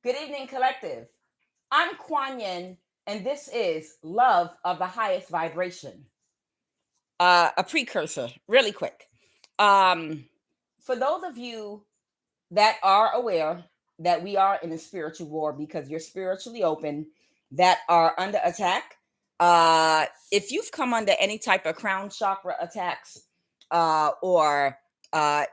Good evening, collective. I'm Kuan Yin, and this is Love of the Highest Vibration. A precursor, really quick. For those of you that are aware that we are in a spiritual war because you're spiritually open, that are under attack, if you've come under any type of crown chakra attacks, or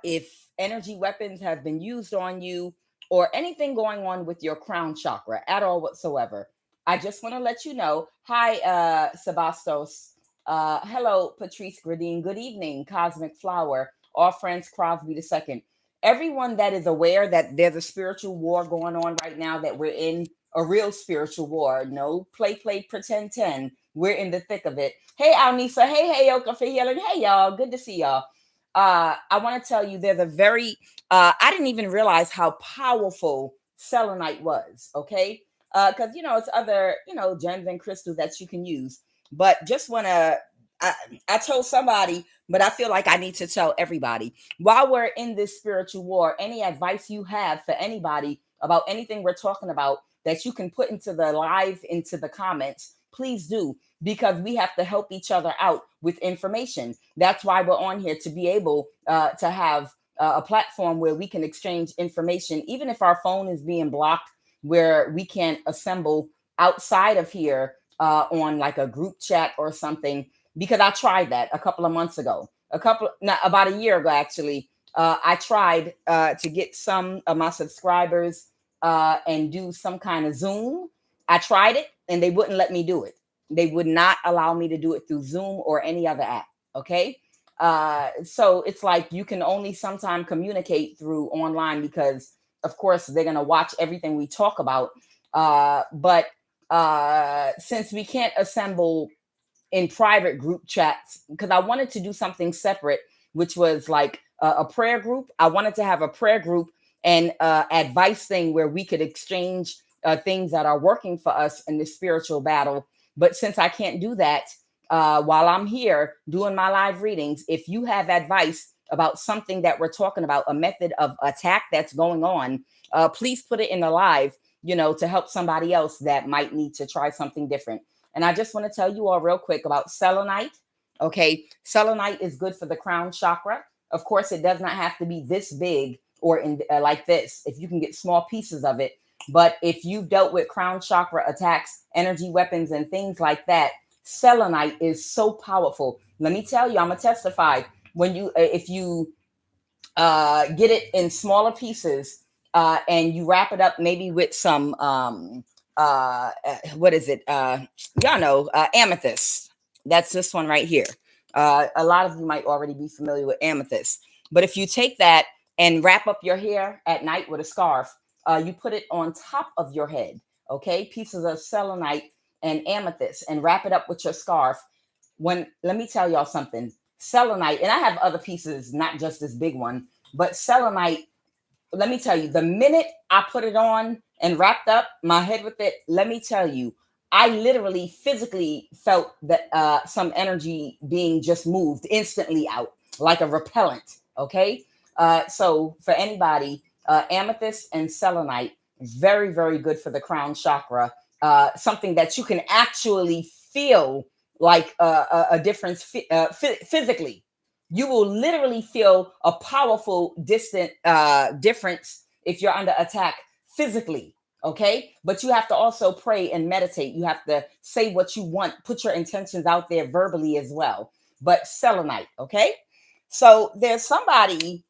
if energy weapons have been used on you, or anything going on with your crown chakra at all whatsoever, I just want to let you know. Hi, Sebastos. Hello, Patrice Gradine. Good evening, Cosmic Flower. All friends, Crosby II. Everyone that is aware that there's a spiritual war going on right now, that we're in a real spiritual war. No play, pretend 10. We're in the thick of it. Hey, Alnisa. Hey, Oka for healing. Hey, y'all. Good to see y'all. I want to tell you there's a very, I didn't even realize how powerful selenite was, okay? Because, it's other, gems and crystals that you can use. But just want to, I told somebody, but I feel like I need to tell everybody. While we're in this spiritual war, any advice you have for anybody about anything we're talking about that you can put into the comments, please do, because we have to help each other out with information. That's why we're on here, to be able to have a platform where we can exchange information, even if our phone is being blocked, where we can't assemble outside of here on like a group chat or something. Because I tried that a couple of months ago, about a year ago, actually. I tried to get some of my subscribers and do some kind of Zoom. I tried it and they wouldn't let me do it. They would not allow me to do it through Zoom or any other app. Okay. So it's like you can only sometimes communicate through online because, of course, they're going to watch everything we talk about. But since we can't assemble in private group chats, because I wanted to do something separate, which was like a prayer group. I wanted to have a prayer group and advice thing where we could exchange things that are working for us in the spiritual battle. But since I can't do that while I'm here doing my live readings, if you have advice about something that we're talking about, a method of attack that's going on, please put it in the live, to help somebody else that might need to try something different. And I just want to tell you all real quick about selenite. Okay, selenite is good for the crown chakra. Of course, it does not have to be this big or in like this. If you can get small pieces of it. But if you've dealt with crown chakra attacks, energy weapons, and things like that, selenite is so powerful. Let me tell you, I'm gonna testify. When you, if you get it in smaller pieces and you wrap it up maybe with some what is it, y'all know, amethyst. That's this one right here. A lot of you might already be familiar with amethyst, but if you take that and wrap up your hair at night with a scarf, you put it on top of your head, okay, pieces of selenite and amethyst, and wrap it up with your scarf. Let me tell y'all something, selenite, and I have other pieces, not just this big one, but selenite, let me tell you, the minute I put it on and wrapped up my head with it, let me tell you, I literally physically felt that some energy being just moved instantly out like a repellent. Okay. So for anybody, amethyst and selenite, very, very good for the crown chakra. Something that you can actually feel like a difference physically. You will literally feel a powerful distant difference if you're under attack physically. Okay, but you have to also pray and meditate. You have to say what you want, put your intentions out there verbally as well. But selenite, okay. So there is somebody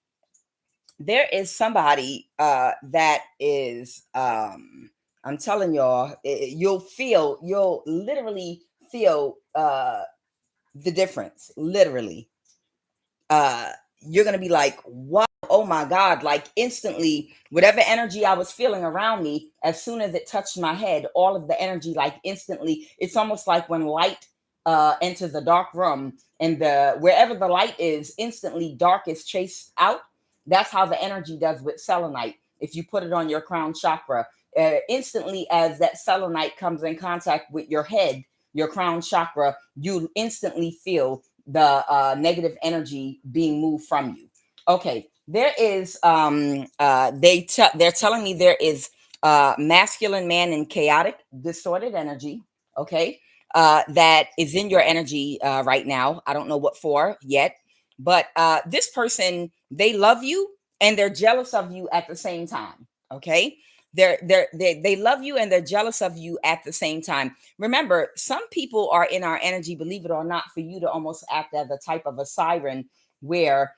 that is I'm telling y'all, you'll literally feel the difference. Literally, you're gonna be like, wow, oh my God, like instantly, whatever energy I was feeling around me, as soon as it touched my head, all of the energy, like instantly, it's almost like when light enters a dark room, and wherever the light is, instantly dark is chased out. That's how the energy does with selenite. If you put it on your crown chakra, instantly as that selenite comes in contact with your head, your crown chakra, you instantly feel the negative energy being moved from you. Okay, there is they're telling me there is masculine man in chaotic, distorted energy. Okay. That is in your energy right now. I don't know what for yet, but this person, they love you and they're jealous of you at the same time. Okay. They love you and they're jealous of you at the same time. Remember, some people are in our energy, believe it or not, for you to almost act as a type of a siren where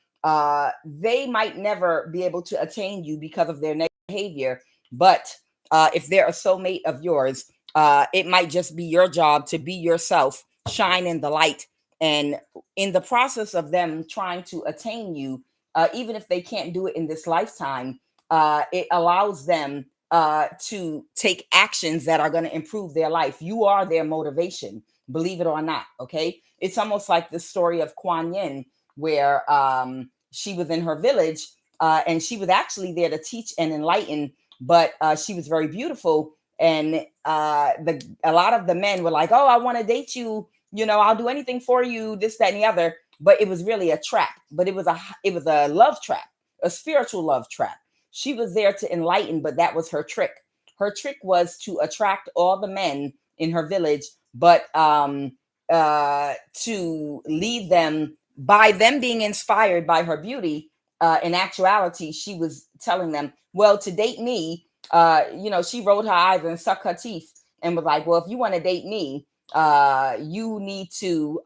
they might never be able to attain you because of their negative behavior. But if they're a soulmate of yours, it might just be your job to be yourself, shine in the light. And in the process of them trying to attain you, even if they can't do it in this lifetime, it allows them to take actions that are going to improve their life. You are their motivation, believe it or not. Okay. It's almost like the story of QUAN, where she was in her village and she was actually there to teach and enlighten, but she was very beautiful. And a lot of the men were like, "Oh, I want to date you. You know, I'll do anything for you. This, that, and the other." But it was really a trap. But it was a love trap, a spiritual love trap. She was there to enlighten, but that was her trick. Her trick was to attract all the men in her village, but to lead them by them being inspired by her beauty. In actuality, she was telling them, well, to date me, she rolled her eyes and sucked her teeth and was like, well, if you want to date me, you need to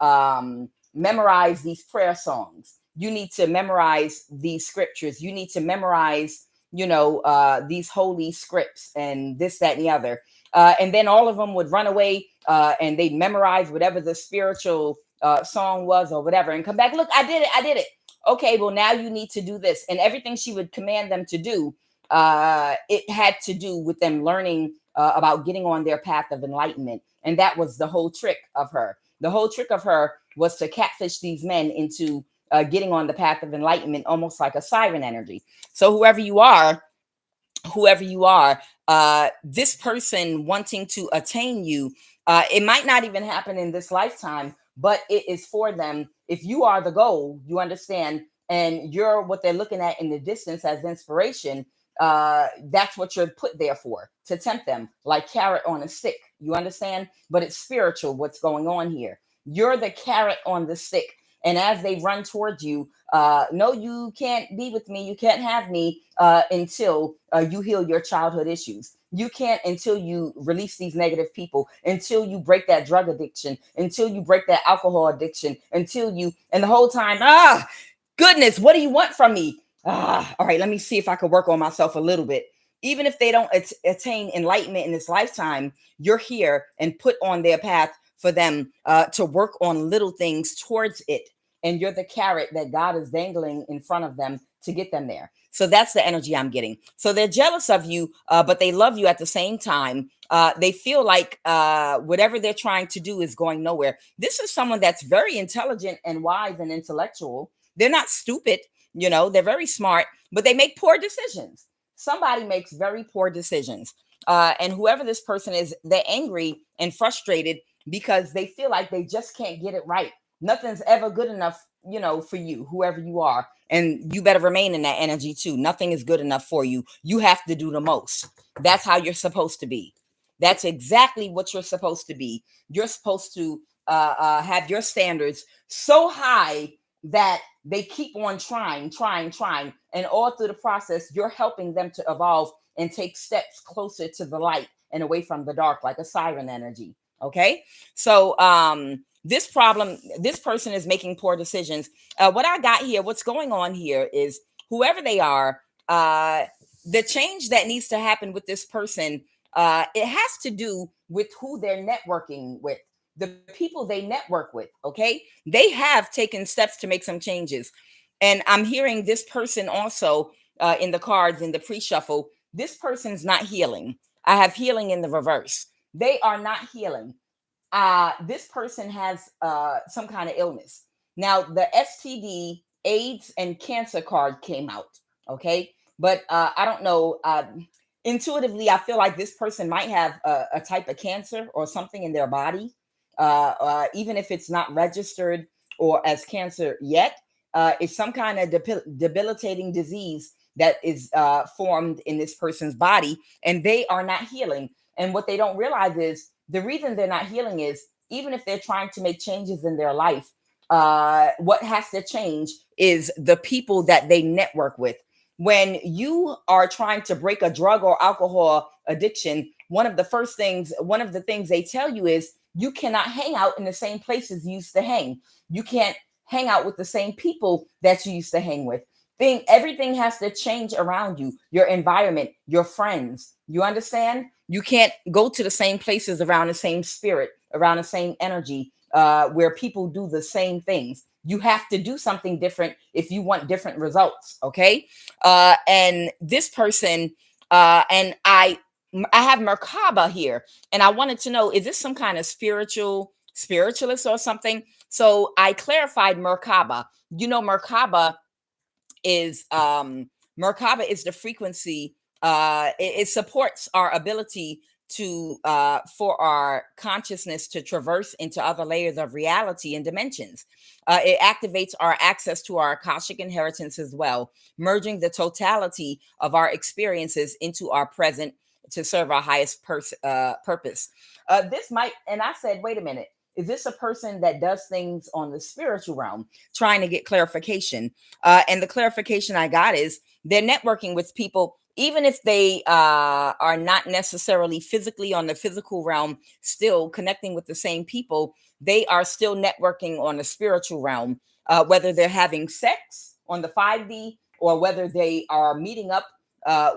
memorize these prayer songs. You need to memorize these scriptures. You need to memorize, these holy scripts and this, that, and the other. And then all of them would run away and they'd memorize whatever the spiritual song was or whatever and come back. Look, I did it. I did it. Okay, well, now you need to do this. And everything she would command them to do, it had to do with them learning about getting on their path of enlightenment. And that was the whole trick of her. The whole trick of her was to catfish these men into getting on the path of enlightenment, almost like a siren energy. So whoever you are, this person wanting to attain you, it might not even happen in this lifetime, but it is for them. If you are the goal, you understand, and you're what they're looking at in the distance as inspiration, that's what you're put there for, to tempt them, like carrot on a stick. You understand? But it's spiritual what's going on here. You're the carrot on the stick. And as they run towards you, no, you can't be with me. You can't have me until you heal your childhood issues. You can't until you release these negative people, until you break that drug addiction, until you break that alcohol addiction, until you, and the whole time, goodness, what do you want from me? All right, let me see if I can work on myself a little bit. Even if they don't attain enlightenment in this lifetime, you're here and put on their path for them to work on little things towards it. And you're the carrot that God is dangling in front of them to get them there. So that's the energy I'm getting. So they're jealous of you, but they love you at the same time. They feel like whatever they're trying to do is going nowhere. This is someone that's very intelligent and wise and intellectual. They're not stupid, they're very smart, but they make poor decisions. Somebody makes very poor decisions. And whoever this person is, they're angry and frustrated because they feel like they just can't get it right. Nothing's ever good enough, for you, whoever you are. And you better remain in that energy too. Nothing is good enough for you. You have to do the most. That's how you're supposed to be. That's exactly what you're supposed to be. You're supposed to have your standards so high that they keep on trying. And all through the process, you're helping them to evolve and take steps closer to the light and away from the dark, like a siren energy. Okay. So this person is making poor decisions. What I got here, what's going on here is whoever they are, the change that needs to happen with this person, it has to do with who they're networking with, the people they network with. Okay. They have taken steps to make some changes. And I'm hearing this person also in the cards in the pre-shuffle, this person's not healing. I have healing in the reverse. They are not healing. This person has some kind of illness. Now, the STD, AIDS, and cancer card came out. Okay. But I don't know. Intuitively, I feel like this person might have a type of cancer or something in their body, even if it's not registered or as cancer yet. It's some kind of debilitating disease that is formed in this person's body, and they are not healing. And what they don't realize is the reason they're not healing is even if they're trying to make changes in their life, what has to change is the people that they network with. When you are trying to break a drug or alcohol addiction, one of the things they tell you is you cannot hang out in the same places you used to hang. You can't hang out with the same people that you used to hang with. Everything has to change around you, your environment, your friends. You understand? You can't go to the same places around the same spirit, around the same energy, where people do the same things. You have to do something different if you want different results. Okay. And this person, and I have Merkaba here, and I wanted to know, is this some kind of spiritualist or something? So I clarified Merkaba. You know, is Merkaba is the frequency. It supports our ability to for our consciousness to traverse into other layers of reality and dimensions. It activates our access to our Akashic inheritance as well, merging the totality of our experiences into our present to serve our highest purpose. This might, and I said, wait a minute, is this a person that does things on the spiritual realm? Trying to get clarification. And the clarification I got is they're networking with people, even if they are not necessarily physically on the physical realm, still connecting with the same people, they are still networking on the spiritual realm, whether they're having sex on the 5D or whether they are meeting up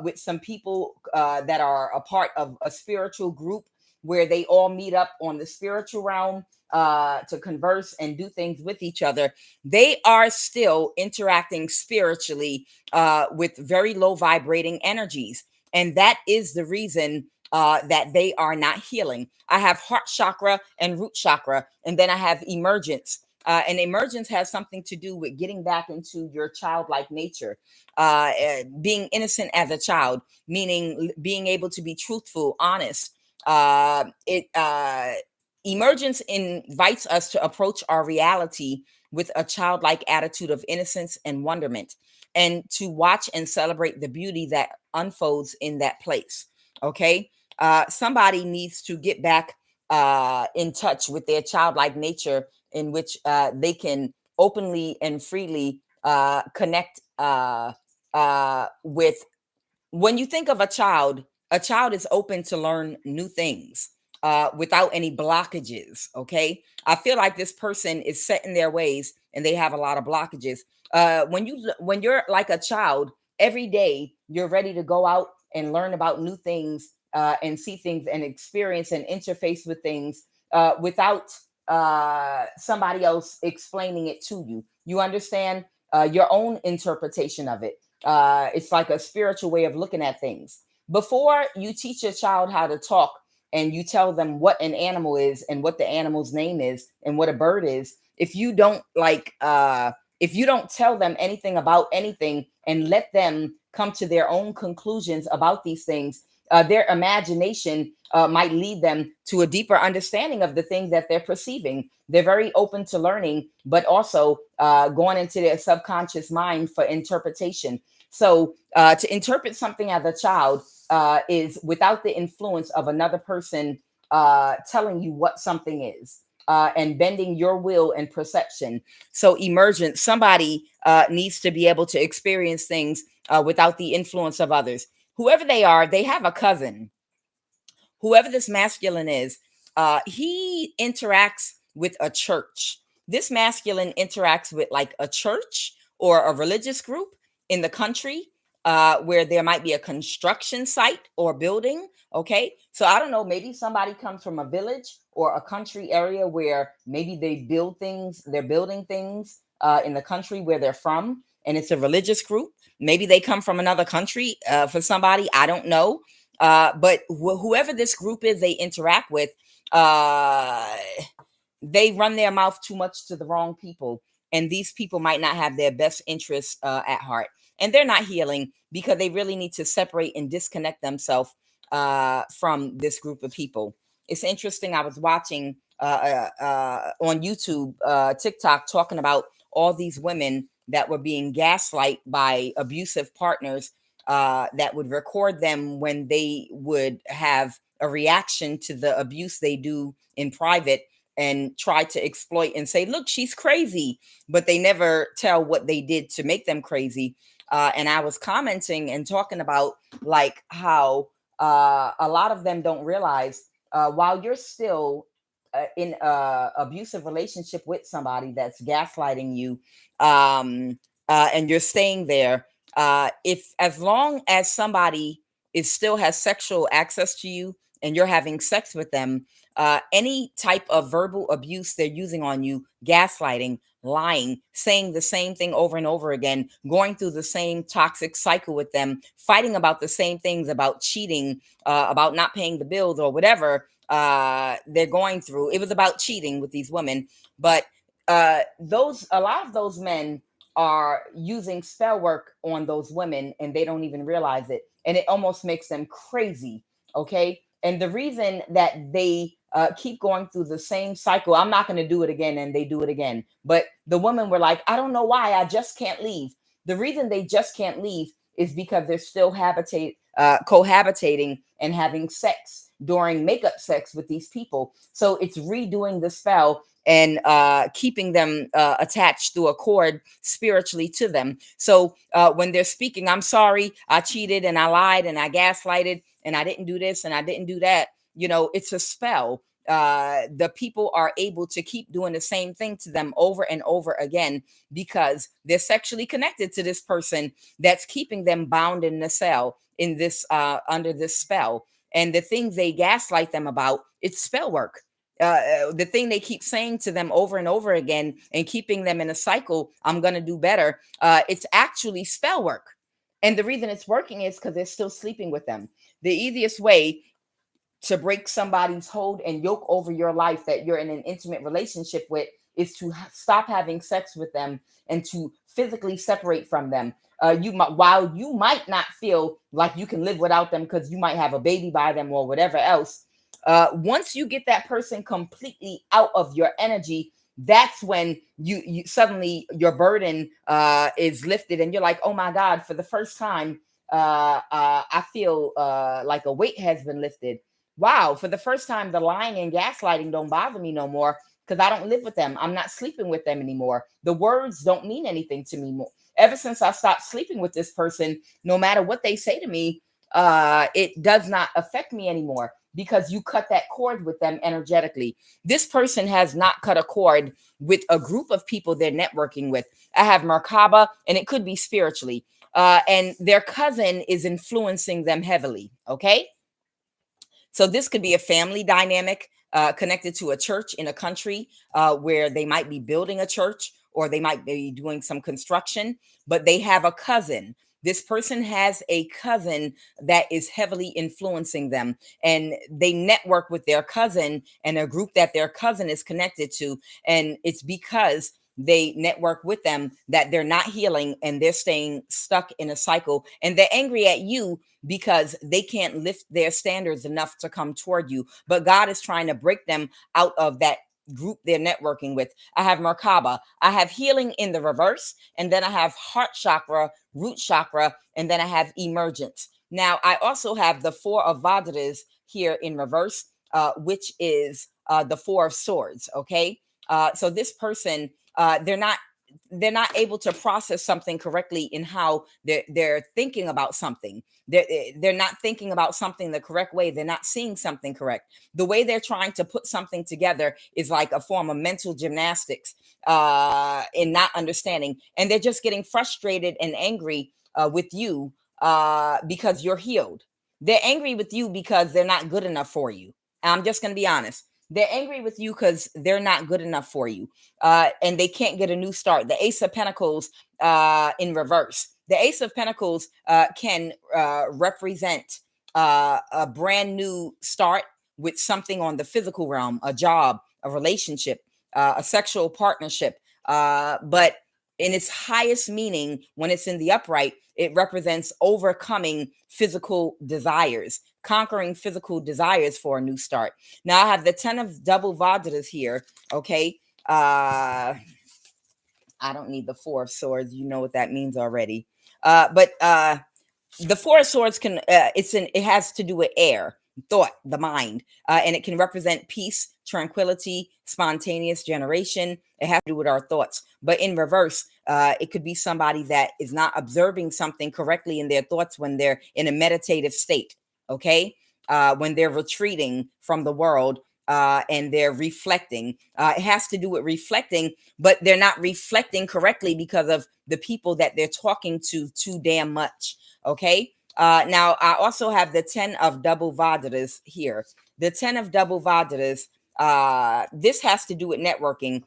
with some people that are a part of a spiritual group where they all meet up on the spiritual realm to converse and do things with each other. They are still interacting spiritually with very low vibrating energies. And that is the reason that they are not healing. I have heart chakra and root chakra, and then I have emergence. And emergence has something to do with getting back into your childlike nature, being innocent as a child, meaning being able to be truthful, honest. It Emergence invites us to approach our reality with a childlike attitude of innocence and wonderment, and to watch and celebrate the beauty that unfolds in that place. Okay. Somebody needs to get back in touch with their childlike nature, in which they can openly and freely connect with. When you think of a child is open to learn new things without any blockages. Okay. I feel like this person is set in their ways and they have a lot of blockages. When you're like a child, every day you're ready to go out and learn about new things and see things and experience and interface with things without somebody else explaining it to you. You understand your own interpretation of it. It's like a spiritual way of looking at things. Before you teach your child how to talk and you tell them what an animal is and what the animal's name is and what a bird is, if you don't if you don't tell them anything about anything and let them come to their own conclusions about these things, their imagination might lead them to a deeper understanding of the thing that they're perceiving. They're very open to learning, but also going into their subconscious mind for interpretation. So to interpret something as a child is without the influence of another person telling you what something is. And bending your will and perception. So emergent, somebody needs to be able to experience things without the influence of others. Whoever they are, they have a cousin. Whoever this masculine is, he interacts with a church. This masculine interacts with like a church or a religious group in the country where there might be a construction site or building. Okay. So I don't know, maybe somebody comes from a village or a country area where maybe they build things, they're building things in the country where they're from, and it's a religious group. Maybe they come from another country for somebody, I don't know. But whoever this group is they interact with, uh, they run their mouth too much to the wrong people. And these people might not have their best interests at heart. And they're not healing because they really need to separate and disconnect themselves from this group of people. It's interesting. I was watching on YouTube, TikTok, talking about all these women that were being gaslight by abusive partners that would record them when they would have a reaction to the abuse they do in private and try to exploit and say, look, she's crazy, but they never tell what they did to make them crazy. And I was commenting and talking about like how a lot of them don't realize while you're still in a abusive relationship with somebody that's gaslighting you, and you're staying there, if as long as somebody is still has sexual access to you and you're having sex with them, any type of verbal abuse they're using on you, gaslighting, lying, saying the same thing over and over again, going through the same toxic cycle with them, fighting about the same things, about cheating, about not paying the bills or whatever they're going through. It was about cheating with these women, but a lot of those men are using spell work on those women and they don't even realize it, and it almost makes them crazy. Okay, and the reason that they keep going through the same cycle, I'm not going to do it again, and they do it again. But the women were like, I don't know why, I just can't leave. The reason they just can't leave is because they're still cohabitating and having sex during makeup sex with these people. So it's redoing the spell and keeping them attached through a cord spiritually to them. So when they're speaking, I'm sorry, I cheated and I lied and I gaslighted and I didn't do this and I didn't do that. You know, it's a spell. The people are able to keep doing the same thing to them over and over again because they're sexually connected to this person that's keeping them bound in the cell in this under this spell. And the things they gaslight them about, it's spell work. The thing they keep saying to them over and over again and keeping them in a cycle, I'm going to do better. It's actually spell work. And the reason it's working is because they're still sleeping with them. The easiest way to break somebody's hold and yoke over your life that you're in an intimate relationship with is to stop having sex with them and to physically separate from them. While you might not feel like you can live without them because you might have a baby by them or whatever else, once you get that person completely out of your energy, that's when you suddenly your burden is lifted and you're like, oh my God, for the first time, I feel like a weight has been lifted. Wow, for the first time, the lying and gaslighting don't bother me no more because I don't live with them. I'm not sleeping with them anymore. The words don't mean anything to me more. Ever since I stopped sleeping with this person, no matter what they say to me, it does not affect me anymore because you cut that cord with them energetically. This person has not cut a cord with a group of people they're networking with. I have Merkaba, and it could be spiritually. And their cousin is influencing them heavily. Okay. So this could be a family dynamic connected to a church in a country where they might be building a church or they might be doing some construction, but they have a cousin. This person has a cousin that is heavily influencing them, and they network with their cousin and a group that their cousin is connected to. And it's because they network with them that they're not healing and they're staying stuck in a cycle, and they're angry at you because they can't lift their standards enough to come toward you. But God is trying to break them out of that group they're networking with. I have Merkaba. I have healing in the reverse. And then I have heart chakra, root chakra, and then I have emergence. Now, I also have the Four of Vajras here in reverse, which is the Four of Swords. Okay. So this person, they're not able to process something correctly in how they're thinking about something. They're not thinking about something the correct way. They're not seeing something correct. The way they're trying to put something together is like a form of mental gymnastics in not understanding. And they're just getting frustrated and angry with you because you're healed. They're angry with you because they're not good enough for you. I'm just going to be honest. They're angry with you because they're not good enough for you. And they can't get a new start. The Ace of Pentacles in reverse. The Ace of Pentacles can represent a brand new start with something on the physical realm, a job, a relationship, a sexual partnership. But in its highest meaning, when it's in the upright, it represents overcoming physical desires, conquering physical desires for a new start. Now I have the 10 of double Vajras here. Okay. I don't need the Four of Swords. You know what that means already. But the Four of Swords it has to do with air, thought, the mind, and it can represent peace, tranquility, spontaneous generation. It has to do with our thoughts. But in reverse, it could be somebody that is not observing something correctly in their thoughts when they're in a meditative state. Okay, when they're retreating from the world. And they're reflecting. It has to do with reflecting, but they're not reflecting correctly because of the people that they're talking to too damn much. Okay. Now I also have the 10 of double Vajras here. The 10 of double Vajras, this has to do with networking.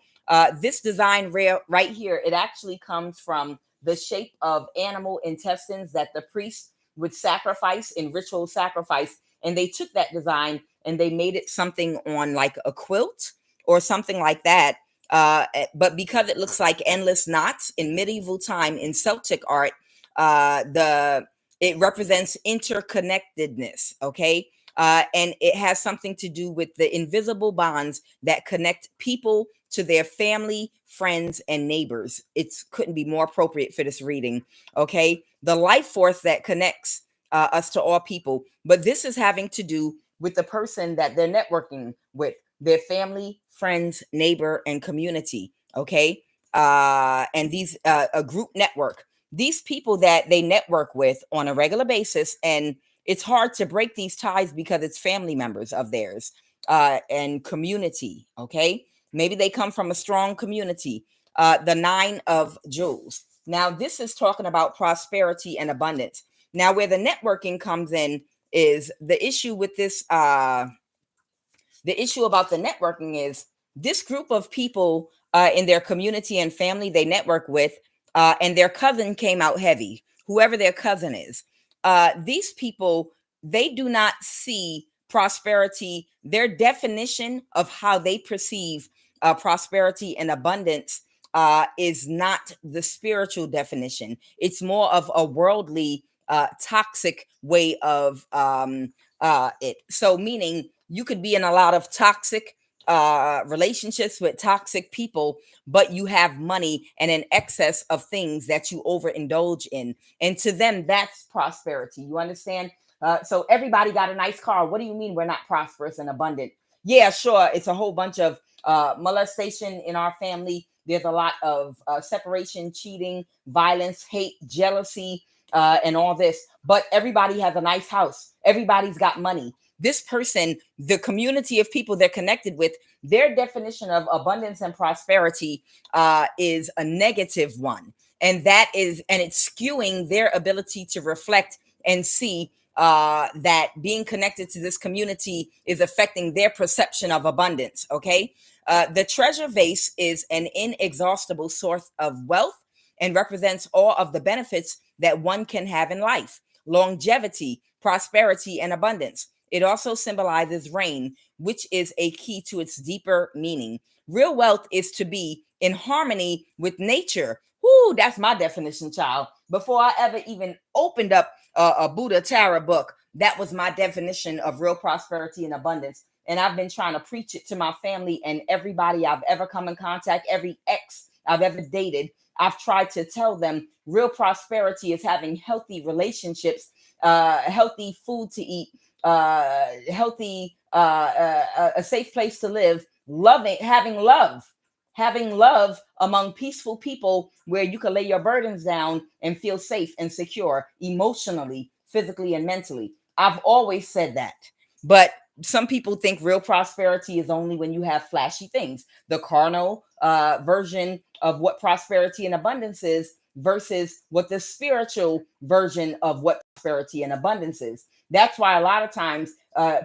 This design right here, it actually comes from the shape of animal intestines that the priest would sacrifice in ritual sacrifice. And they took that design and they made it something on like a quilt or something like that. But because it looks like endless knots in medieval time in Celtic art, it represents interconnectedness. Okay. And it has something to do with the invisible bonds that connect people to their family, friends, and neighbors. It couldn't be more appropriate for this reading. Okay. The life force that connects us to all people. But this is having to do with the person that they're networking with, their family, friends, neighbor, and community. Okay. And these a group network. These people that they network with on a regular basis, and it's hard to break these ties because it's family members of theirs and community. Okay. Maybe they come from a strong community. The 9 of Jewels. Now, this is talking about prosperity and abundance. Now, where the networking comes in is the issue with this. The issue about the networking is this group of people in their community and family they network with, and their cousin came out heavy, whoever their cousin is. These people, they do not see prosperity. Their definition of how they perceive prosperity and abundance is not the spiritual definition. It's more of a worldly, toxic way of it. So, meaning you could be in a lot of toxic relationships with toxic people, but you have money and an excess of things that you overindulge in. And to them, that's prosperity. You understand? So everybody got a nice car. What do you mean we're not prosperous and abundant? Yeah, sure. It's a whole bunch of molestation in our family. There's a lot of separation, cheating, violence, hate, jealousy, and all this. But everybody has a nice house. Everybody's got money. This person, the community of people they're connected with, their definition of abundance and prosperity is a negative one. And it's skewing their ability to reflect and see that being connected to this community is affecting their perception of abundance. Okay. The treasure vase is an inexhaustible source of wealth and represents all of the benefits that one can have in life: longevity, prosperity, and abundance. It also symbolizes rain, which is a key to its deeper meaning. Real wealth is to be in harmony with nature. Whoo, that's my definition, child. Before I ever even opened up a Buddha Tara book, that was my definition of real prosperity and abundance. And I've been trying to preach it to my family and everybody I've ever come in contact, every ex I've ever dated. I've tried to tell them real prosperity is having healthy relationships, healthy food to eat, healthy, a safe place to live, having love among peaceful people where you can lay your burdens down and feel safe and secure emotionally, physically, and mentally. I've always said that. But some people think real prosperity is only when you have flashy things. The carnal version of what prosperity and abundance is versus what the spiritual version of what prosperity and abundance is. That's why a lot of times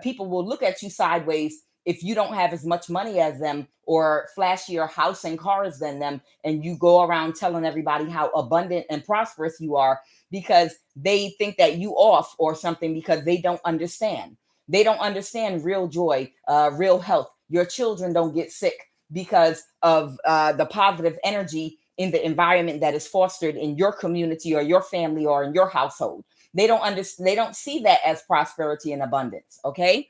people will look at you sideways if you don't have as much money as them or flashier house and cars than them, and you go around telling everybody how abundant and prosperous you are, because they think that you off or something, because they don't understand. They don't understand real joy, real health. Your children don't get sick because of the positive energy in the environment that is fostered in your community or your family or in your household. They don't understand. They don't see that as prosperity and abundance. Okay.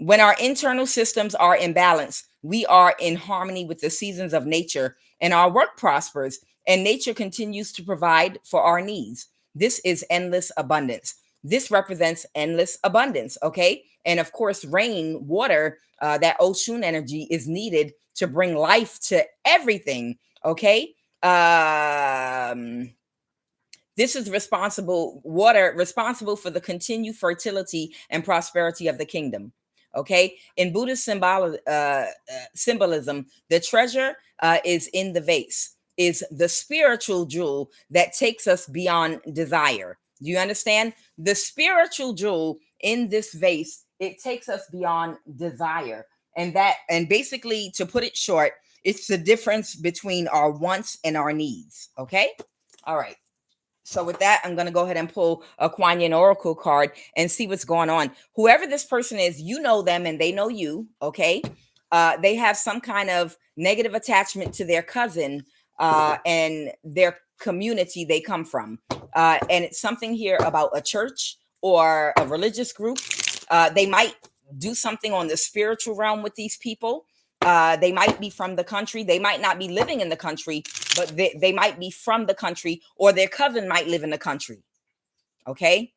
When our internal systems are in balance, we are in harmony with the seasons of nature and our work prospers, and nature continues to provide for our needs. This is endless abundance. This represents endless abundance, okay? And of course, rain, water, that ocean energy is needed to bring life to everything, okay? This is responsible for the continued fertility and prosperity of the kingdom. Okay. In Buddhist symbolism, the treasure is in the vase, is the spiritual jewel that takes us beyond desire. Do you understand? The spiritual jewel in this vase, it takes us beyond desire. And basically, to put it short, it's the difference between our wants and our needs. Okay. All right. So with that, I'm going to go ahead and pull a QUAN Oracle card and see what's going on. Whoever this person is, you know them and they know you, okay? They have some kind of negative attachment to their cousin and their community they come from. And it's something here about a church or a religious group. They might do something on the spiritual realm with these people. They might be from the country. They might not be living in the country, but they might be from the country, or their cousin might live in the country. Okay.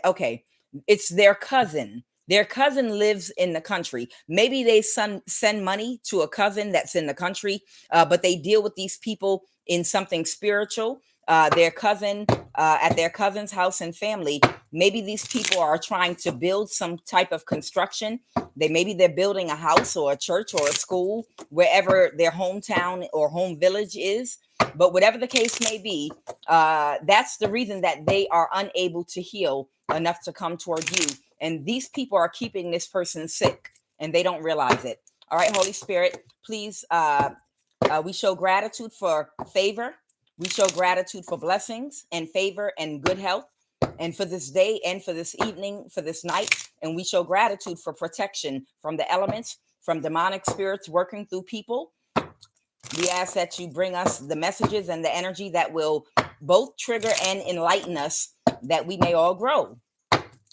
Okay. It's their cousin. Their cousin lives in the country. Maybe they send money to a cousin that's in the country, but they deal with these people in something spiritual. Their cousin at their cousin's house and family. Maybe these people are trying to build some type of construction. Maybe they're building a house or a church or a school, wherever their hometown or home village is. But whatever the case may be, that's the reason that they are unable to heal enough to come toward you. And these people are keeping this person sick and they don't realize it. All right, Holy Spirit, please, we show gratitude for favor. We show gratitude for blessings and favor and good health, and for this day and for this evening, for this night. And we show gratitude for protection from the elements, from demonic spirits working through people. We ask that you bring us the messages and the energy that will both trigger and enlighten us, that we may all grow.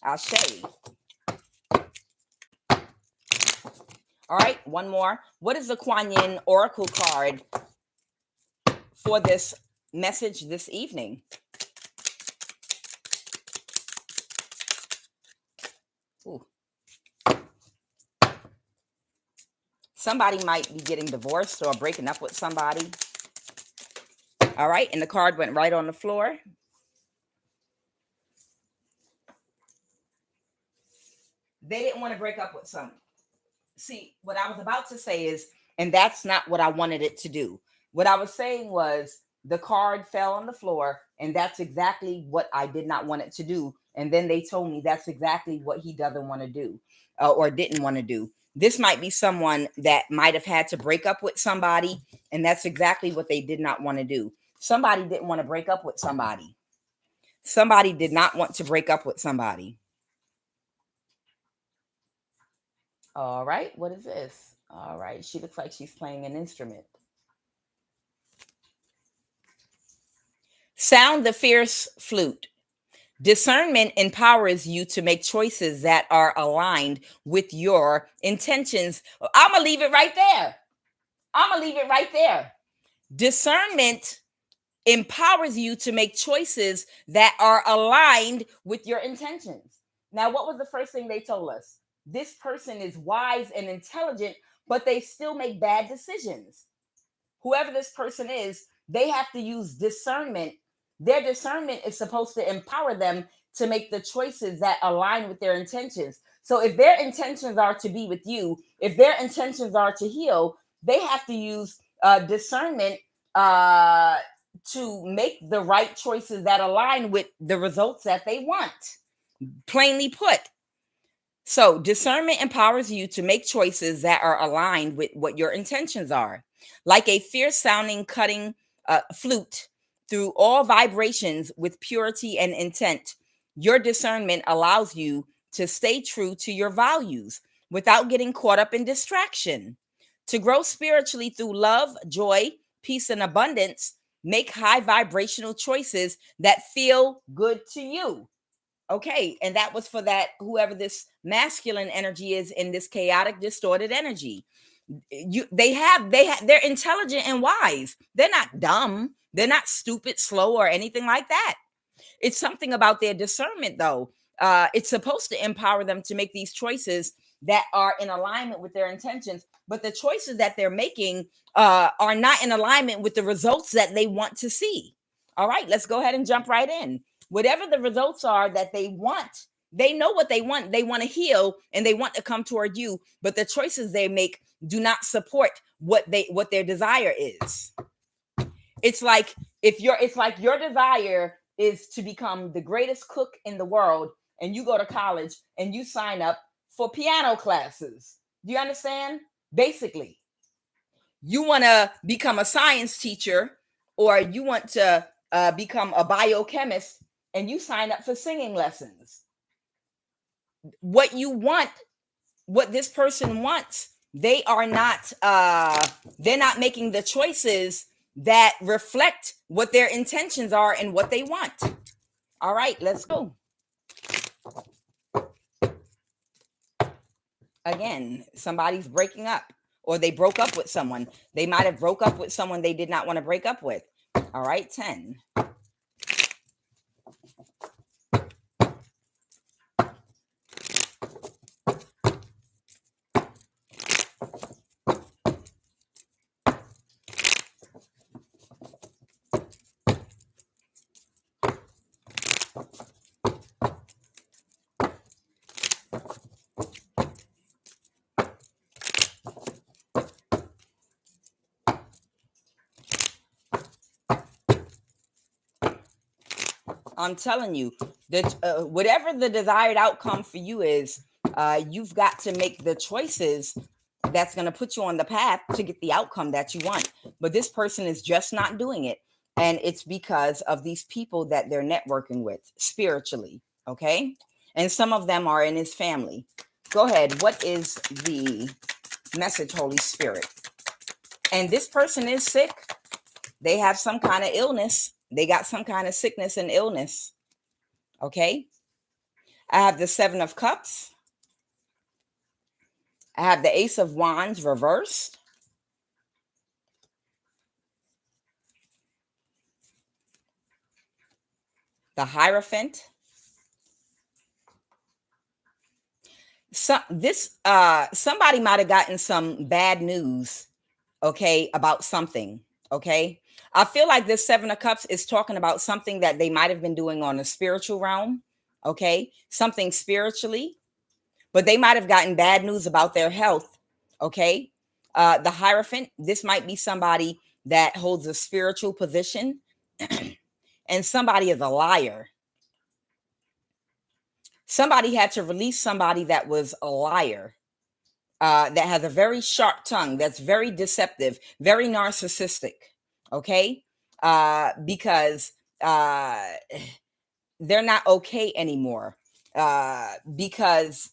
Ashe. All right, one more. What is the QUAN Oracle card for this message this evening? Ooh. Somebody might be getting divorced or breaking up with somebody. All right, and the card went right on the floor. They didn't want to break up with someone. See, what I was about to say is, and that's not what I wanted it to do. What I was saying was, the card fell on the floor, and that's exactly what I did not want it to do. And then they told me that's exactly what he doesn't want to do, or didn't want to do. This might be someone that might have had to break up with somebody, and that's exactly what they did not want to do. Somebody didn't want to break up with somebody. Somebody did not want to break up with somebody. All right, what is this? All right, she looks like she's playing an instrument. Sound the fierce flute. Discernment empowers you to make choices that are aligned with your intentions. I'm going to leave it right there. Discernment empowers you to make choices that are aligned with your intentions. Now, what was the first thing they told us? This person is wise and intelligent, but they still make bad decisions. Whoever this person is, they have to use discernment. Their discernment is supposed to empower them to make the choices that align with their intentions. So if their intentions are to be with you, if their intentions are to heal, they have to use discernment to make the right choices that align with the results that they want. Plainly put. So discernment empowers you to make choices that are aligned with what your intentions are. Like a fierce sounding cutting flute through all vibrations with purity and intent, your discernment allows you to stay true to your values without getting caught up in distraction. To grow spiritually through love, joy, peace, and abundance, make high vibrational choices that feel good to you. Okay, and that was for that, whoever this masculine energy is in this chaotic, distorted energy. They're intelligent and wise. They're not dumb. They're not stupid, slow, or anything like that. It's something about their discernment, though. It's supposed to empower them to make these choices that are in alignment with their intentions, but the choices that they're making are not in alignment with the results that they want to see. All right, let's go ahead and jump right in. Whatever the results are that they want, they know what they want. They want to heal and they want to come toward you, but the choices they make do not support what their desire is. It's like your desire is to become the greatest cook in the world, and you go to college and you sign up for piano classes. Do you understand? Basically, you want to become a science teacher, or you want to become a biochemist, and you sign up for singing lessons. What you want, what this person wants, they are not they're not making the choices that reflect what their intentions are and what they want. All right, let's go. Again, somebody's breaking up, or they broke up with someone. They might have broke up with someone they did not want to break up with. All right, 10. I'm telling you that whatever the desired outcome for you is, you've got to make the choices that's going to put you on the path to get the outcome that you want. But this person is just not doing it. And it's because of these people that they're networking with spiritually. Okay. And some of them are in his family. Go ahead. What is the message, Holy Spirit? And this person is sick. They have some kind of illness. They got some kind of sickness and illness. Okay. I have the 7 of Cups. I have the Ace of Wands reversed. The Hierophant. Somebody might have gotten some bad news, okay, about something. Okay. I feel like this 7 of Cups is talking about something that they might have been doing on a spiritual realm. Okay. Something spiritually, but they might have gotten bad news about their health. Okay. The Hierophant, this might be somebody that holds a spiritual position and somebody is a liar. Somebody had to release somebody that was a liar, that has a very sharp tongue, that's very deceptive, very narcissistic. Okay. Because they're not okay anymore, because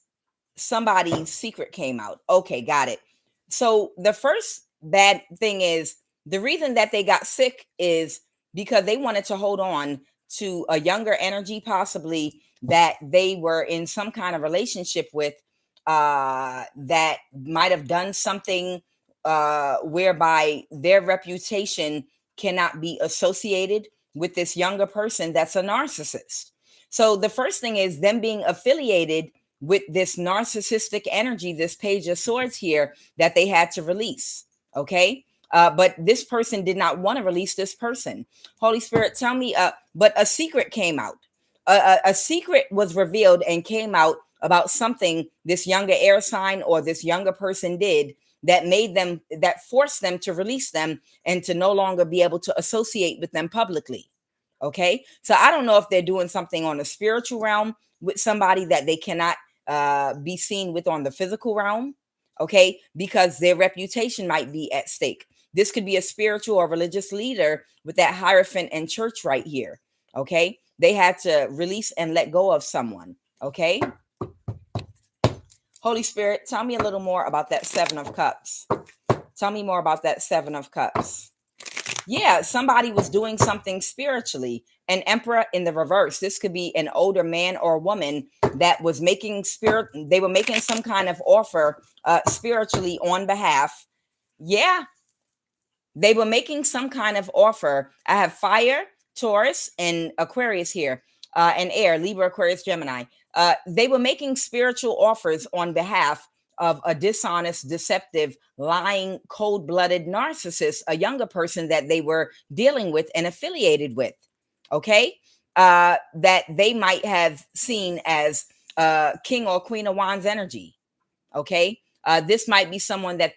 somebody's secret came out. Okay, got it. So the first bad thing is the reason that they got sick is because they wanted to hold on to a younger energy, possibly that they were in some kind of relationship with, that might have done something whereby their reputation cannot be associated with this younger person that's a narcissist. So the first thing is them being affiliated with this narcissistic energy, this Page of Swords here, that they had to release. Okay. But this person did not want to release this person. Holy Spirit, tell me, but a secret came out. A secret was revealed and came out about something this younger air sign or this younger person did that made them, that forced them to release them and to no longer be able to associate with them publicly. Okay. So I don't know if they're doing something on the spiritual realm with somebody that they cannot be seen with on the physical realm. Okay. Because their reputation might be at stake. This could be a spiritual or religious leader with that Hierophant and church right here. Okay. They had to release and let go of someone. Okay. Holy Spirit, tell me a little more about that 7 of Cups. Tell me more about that 7 of Cups. Yeah, somebody was doing something spiritually. An emperor in the reverse. This could be an older man or woman that was making they were making some kind of offer spiritually on behalf. Yeah, they were making some kind of offer. I have fire, Taurus, and Aquarius here, and air, Libra, Aquarius, Gemini. They were making spiritual offers on behalf of a dishonest, deceptive, lying, cold blooded narcissist, a younger person that they were dealing with and affiliated with. Okay. That they might have seen as King or Queen of Wands energy. Okay. This might be someone that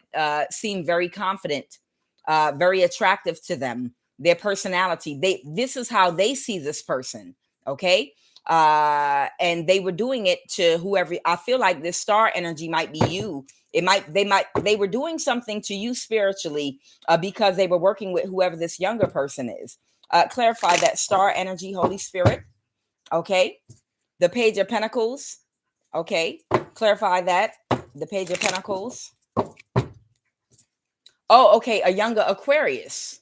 seemed very confident, very attractive to them, their personality. This is how they see this person. Okay. And they were doing it to whoever. I feel like this star energy might be you. They were doing something to you spiritually because they were working with whoever this younger person is. Clarify that star energy, Holy Spirit. Okay. The Page of Pentacles. Okay. Clarify that. The Page of Pentacles. Oh, okay. A younger Aquarius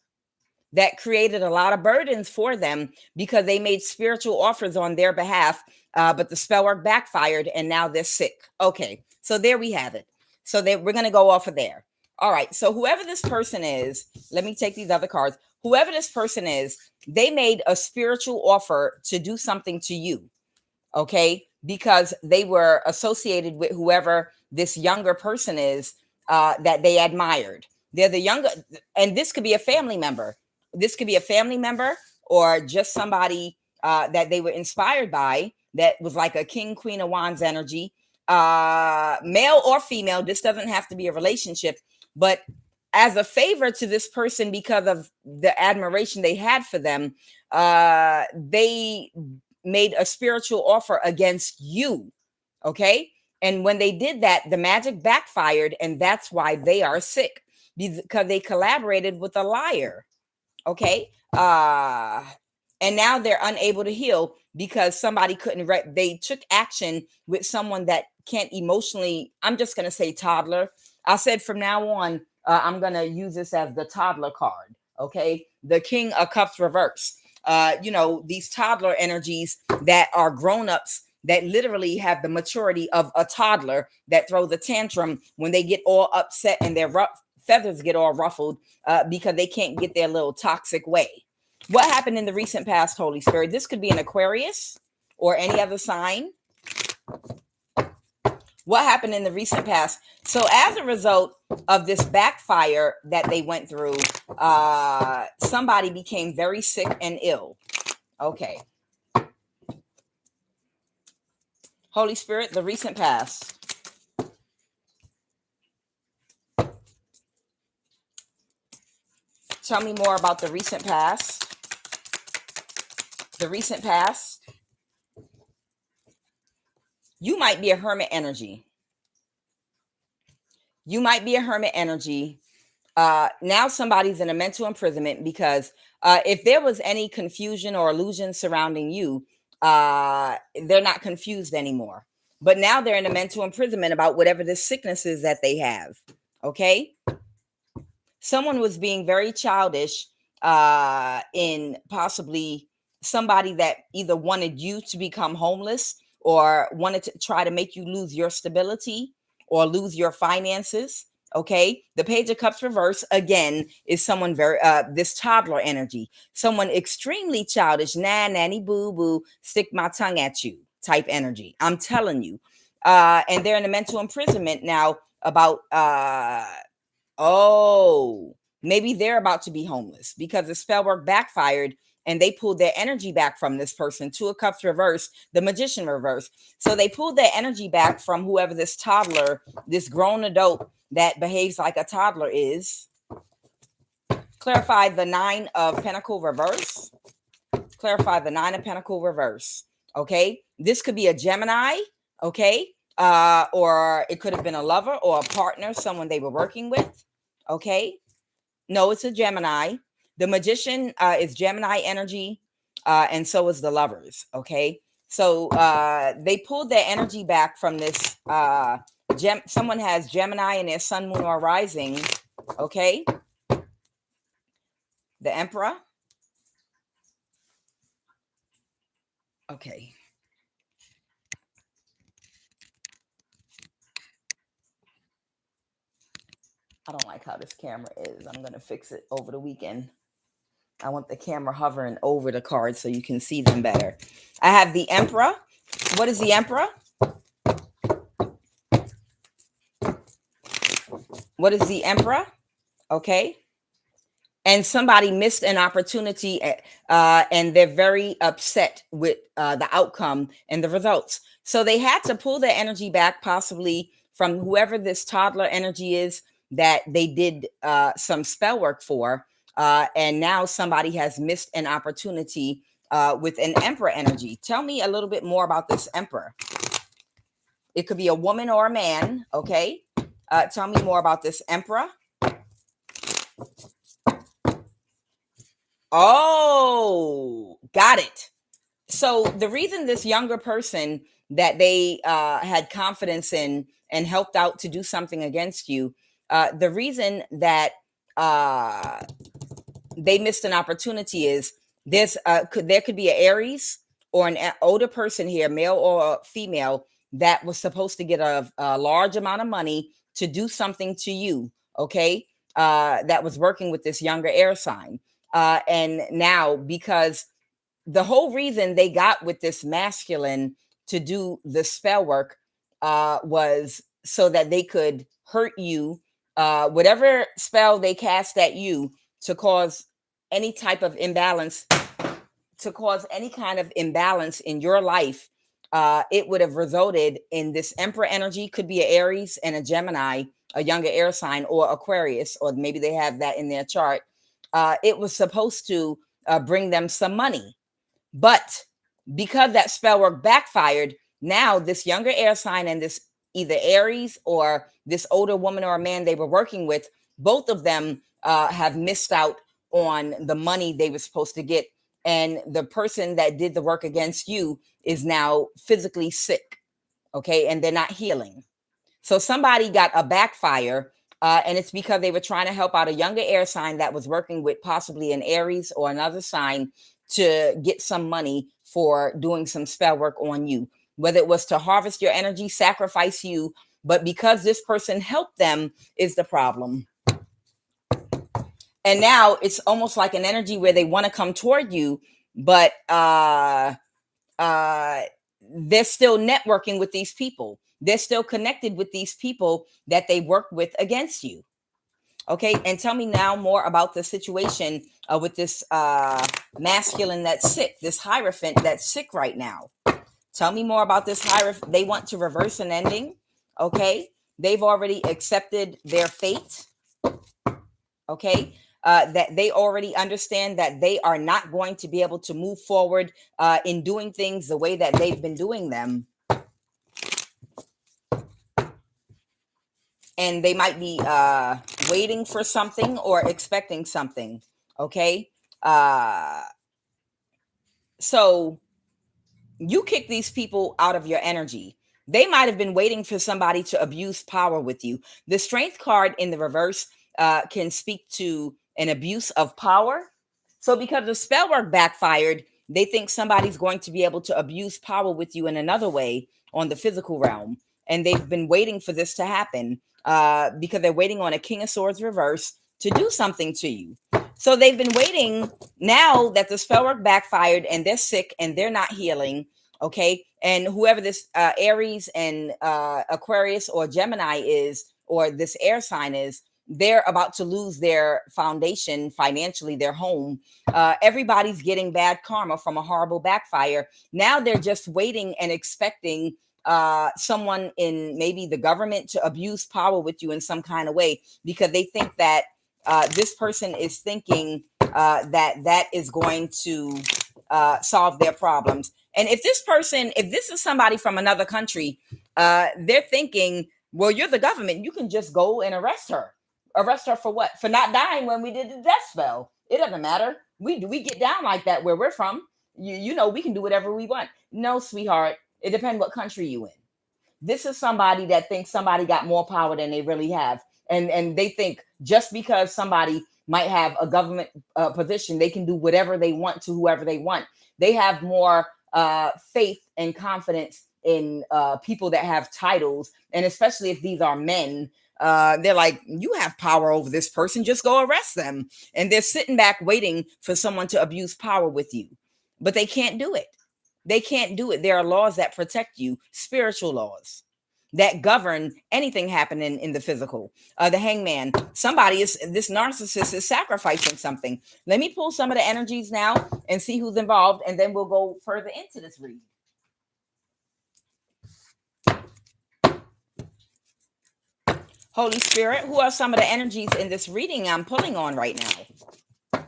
that created a lot of burdens for them because they made spiritual offers on their behalf, but the spell work backfired and now they're sick. Okay. So there we have it. So we're going to go off of there. All right. So whoever this person is, let me take these other cards. Whoever this person is, they made a spiritual offer to do something to you. Okay. Because they were associated with whoever this younger person is that they admired. They're the younger, and this could be a family member. This could be a family member or just somebody that they were inspired by that was like a King, Queen of Wands energy, male or female. This doesn't have to be a relationship, but as a favor to this person because of the admiration they had for them, they made a spiritual offer against you. Okay. And when they did that, the magic backfired, and that's why they are sick, because they collaborated with a liar. Okay. And now they're unable to heal because somebody couldn't, they took action with someone that can't emotionally, I'm just going to say toddler. I said from now on, I'm going to use this as the toddler card. Okay. The King of Cups reverse. These toddler energies that are grown-ups that literally have the maturity of a toddler that throw the tantrum when they get all upset and their feathers get all ruffled because they can't get their little toxic way. What happened in the recent past, Holy Spirit? This could be an Aquarius or any other sign. What happened in the recent past? So as a result of this backfire that they went through, somebody became very sick and ill. Okay. Holy Spirit, the recent past. Tell me more about the recent past. The recent past. You might be a hermit energy. You might be a hermit energy. Now somebody's in a mental imprisonment because if there was any confusion or illusion surrounding you, they're not confused anymore. But now they're in a mental imprisonment about whatever the sickness is that they have. Okay. Someone was being very childish in possibly somebody that either wanted you to become homeless or wanted to try to make you lose your stability or lose your finances. Okay. The Page of Cups reverse again is someone very, this toddler energy, someone extremely childish, nanny boo boo, stick my tongue at you type energy. I'm telling you. And they're in a mental imprisonment now about, maybe they're about to be homeless because the spell work backfired and they pulled their energy back from this person. Two of Cups reverse, the Magician reverse. So they pulled their energy back from whoever this toddler, this grown adult that behaves like a toddler is. Clarify the Nine of Pentacles reverse. Clarify the Nine of Pentacles reverse. Okay. This could be a Gemini. Okay. Or it could have been a lover or a partner, someone they were working with. Okay. No, it's a Gemini. The Magician is Gemini energy. And so is the Lovers. Okay. So they pulled their energy back from this. Someone has Gemini in their sun, moon, or rising. Okay. The Emperor. Okay. I don't like how this camera is. I'm going to fix it over the weekend. I want the camera hovering over the cards so you can see them better. I have the Emperor. What is the Emperor? What is the Emperor? Okay. And somebody missed an opportunity and they're very upset with the outcome and the results. So they had to pull their energy back, possibly from whoever this toddler energy is that they did some spell work for. And now somebody has missed an opportunity with an Emperor energy. Tell me a little bit more about this Emperor. It could be a woman or a man. Okay. Tell me more about this Emperor. Oh, got it. So the reason this younger person that they had confidence in and helped out to do something against you, the reason that they missed an opportunity is there could be an Aries or an older person here, male or female, that was supposed to get a large amount of money to do something to you. Okay, that was working with this younger air sign, and now because the whole reason they got with this masculine to do the spell work was so that they could hurt you, whatever spell they cast at you to cause any type of imbalance, to cause any kind of imbalance in your life. It would have resulted in this Emperor energy, could be an Aries and a Gemini, a younger air sign, or Aquarius, or maybe they have that in their chart. It was supposed to bring them some money. But because that spell work backfired, now this younger air sign and this either Aries or this older woman or a man they were working with, both of them have missed out on the money they were supposed to get. And the person that did the work against you is now physically sick. Okay. And they're not healing. So somebody got a backfire. And it's because they were trying to help out a younger air sign that was working with possibly an Aries or another sign to get some money for doing some spell work on you, whether it was to harvest your energy, sacrifice you. But because this person helped them is the problem. And now it's almost like an energy where they want to come toward you, but they're still networking with these people. They're still connected with these people that they work with against you. Okay. And tell me now more about the situation with this masculine that's sick, this Hierophant that's sick right now. Tell me more about this Hierophant. They want to reverse an ending. Okay. They've already accepted their fate. Okay. That they already understand that they are not going to be able to move forward in doing things the way that they've been doing them. And they might be waiting for something or expecting something. Okay. So you kick these people out of your energy. They might have been waiting for somebody to abuse power with you. The Strength card in the reverse can speak to an abuse of power. So because the spell work backfired, they think somebody's going to be able to abuse power with you in another way on the physical realm. And they've been waiting for this to happen because they're waiting on a King of Swords reverse to do something to you. So they've been waiting now that the spell work backfired and they're sick and they're not healing. Okay. And whoever this Aries and Aquarius or Gemini is, or this air sign is, they're about to lose their foundation financially, their home. Everybody's getting bad karma from a horrible backfire. Now they're just waiting and expecting someone in maybe the government to abuse power with you in some kind of way, because they think that this person is thinking that is going to solve their problems. And if this is somebody from another country, they're thinking, well, you're the government. You can just go and arrest her. Arrest her for what? For not dying when we did the death spell. It doesn't matter. We get down like that where we're from. You know, we can do whatever we want. No, sweetheart. It depends what country you in. This is somebody that thinks somebody got more power than they really have. And they think just because somebody might have a government position. They can do whatever they want to whoever they want. They have more faith and confidence in people that have titles, and especially if these are men. They're like, you have power over this person, just go arrest them. And they're sitting back waiting for someone to abuse power with you, but they can't do it. They can't do it. There are laws that protect you, spiritual laws that govern anything happening in the physical. The hangman, this narcissist is sacrificing something. Let me pull some of the energies now and see who's involved, and then we'll go further into this read. Holy Spirit, who are some of the energies in this reading I'm pulling on right now?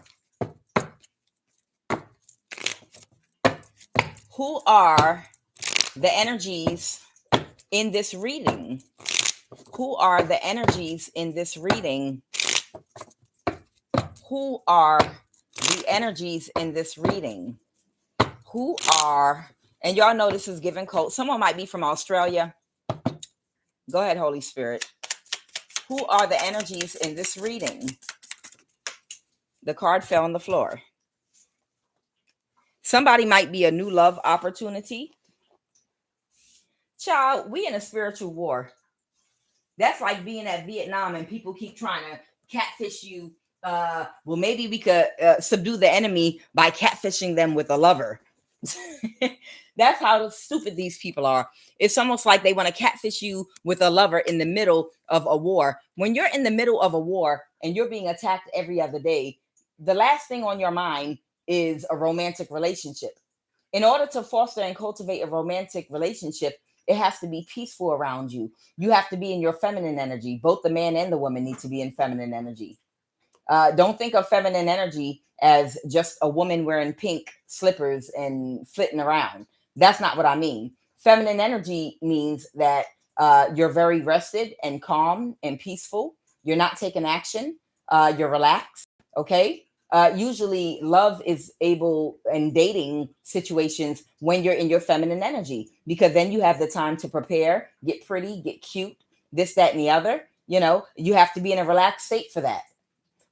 Who are the energies in this reading? Who are the energies in this reading? Who are the energies in this reading? Who are, and y'all know this is giving code. Someone might be from Australia. Go ahead, Holy Spirit. Who are the energies in this reading? The card fell on the floor. Somebody might be a new love opportunity. Child, we in a spiritual war. That's like being at Vietnam and people keep trying to catfish you. Well, maybe we could subdue the enemy by catfishing them with a lover. That's how stupid these people are. It's almost like they want to catfish you with a lover in the middle of a war. When you're in the middle of a war and you're being attacked every other day, the last thing on your mind is a romantic relationship. In order to foster and cultivate a romantic relationship, it has to be peaceful around you. You have to be in your feminine energy. Both the man and the woman need to be in feminine energy. Don't think of feminine energy as just a woman wearing pink slippers and flitting around. That's not what I mean. Feminine energy means that you're very rested and calm and peaceful. You're not taking action. You're relaxed. Okay. Usually love is able in dating situations when you're in your feminine energy, because then you have the time to prepare, get pretty, get cute, this, that, and the other. You know, you have to be in a relaxed state for that.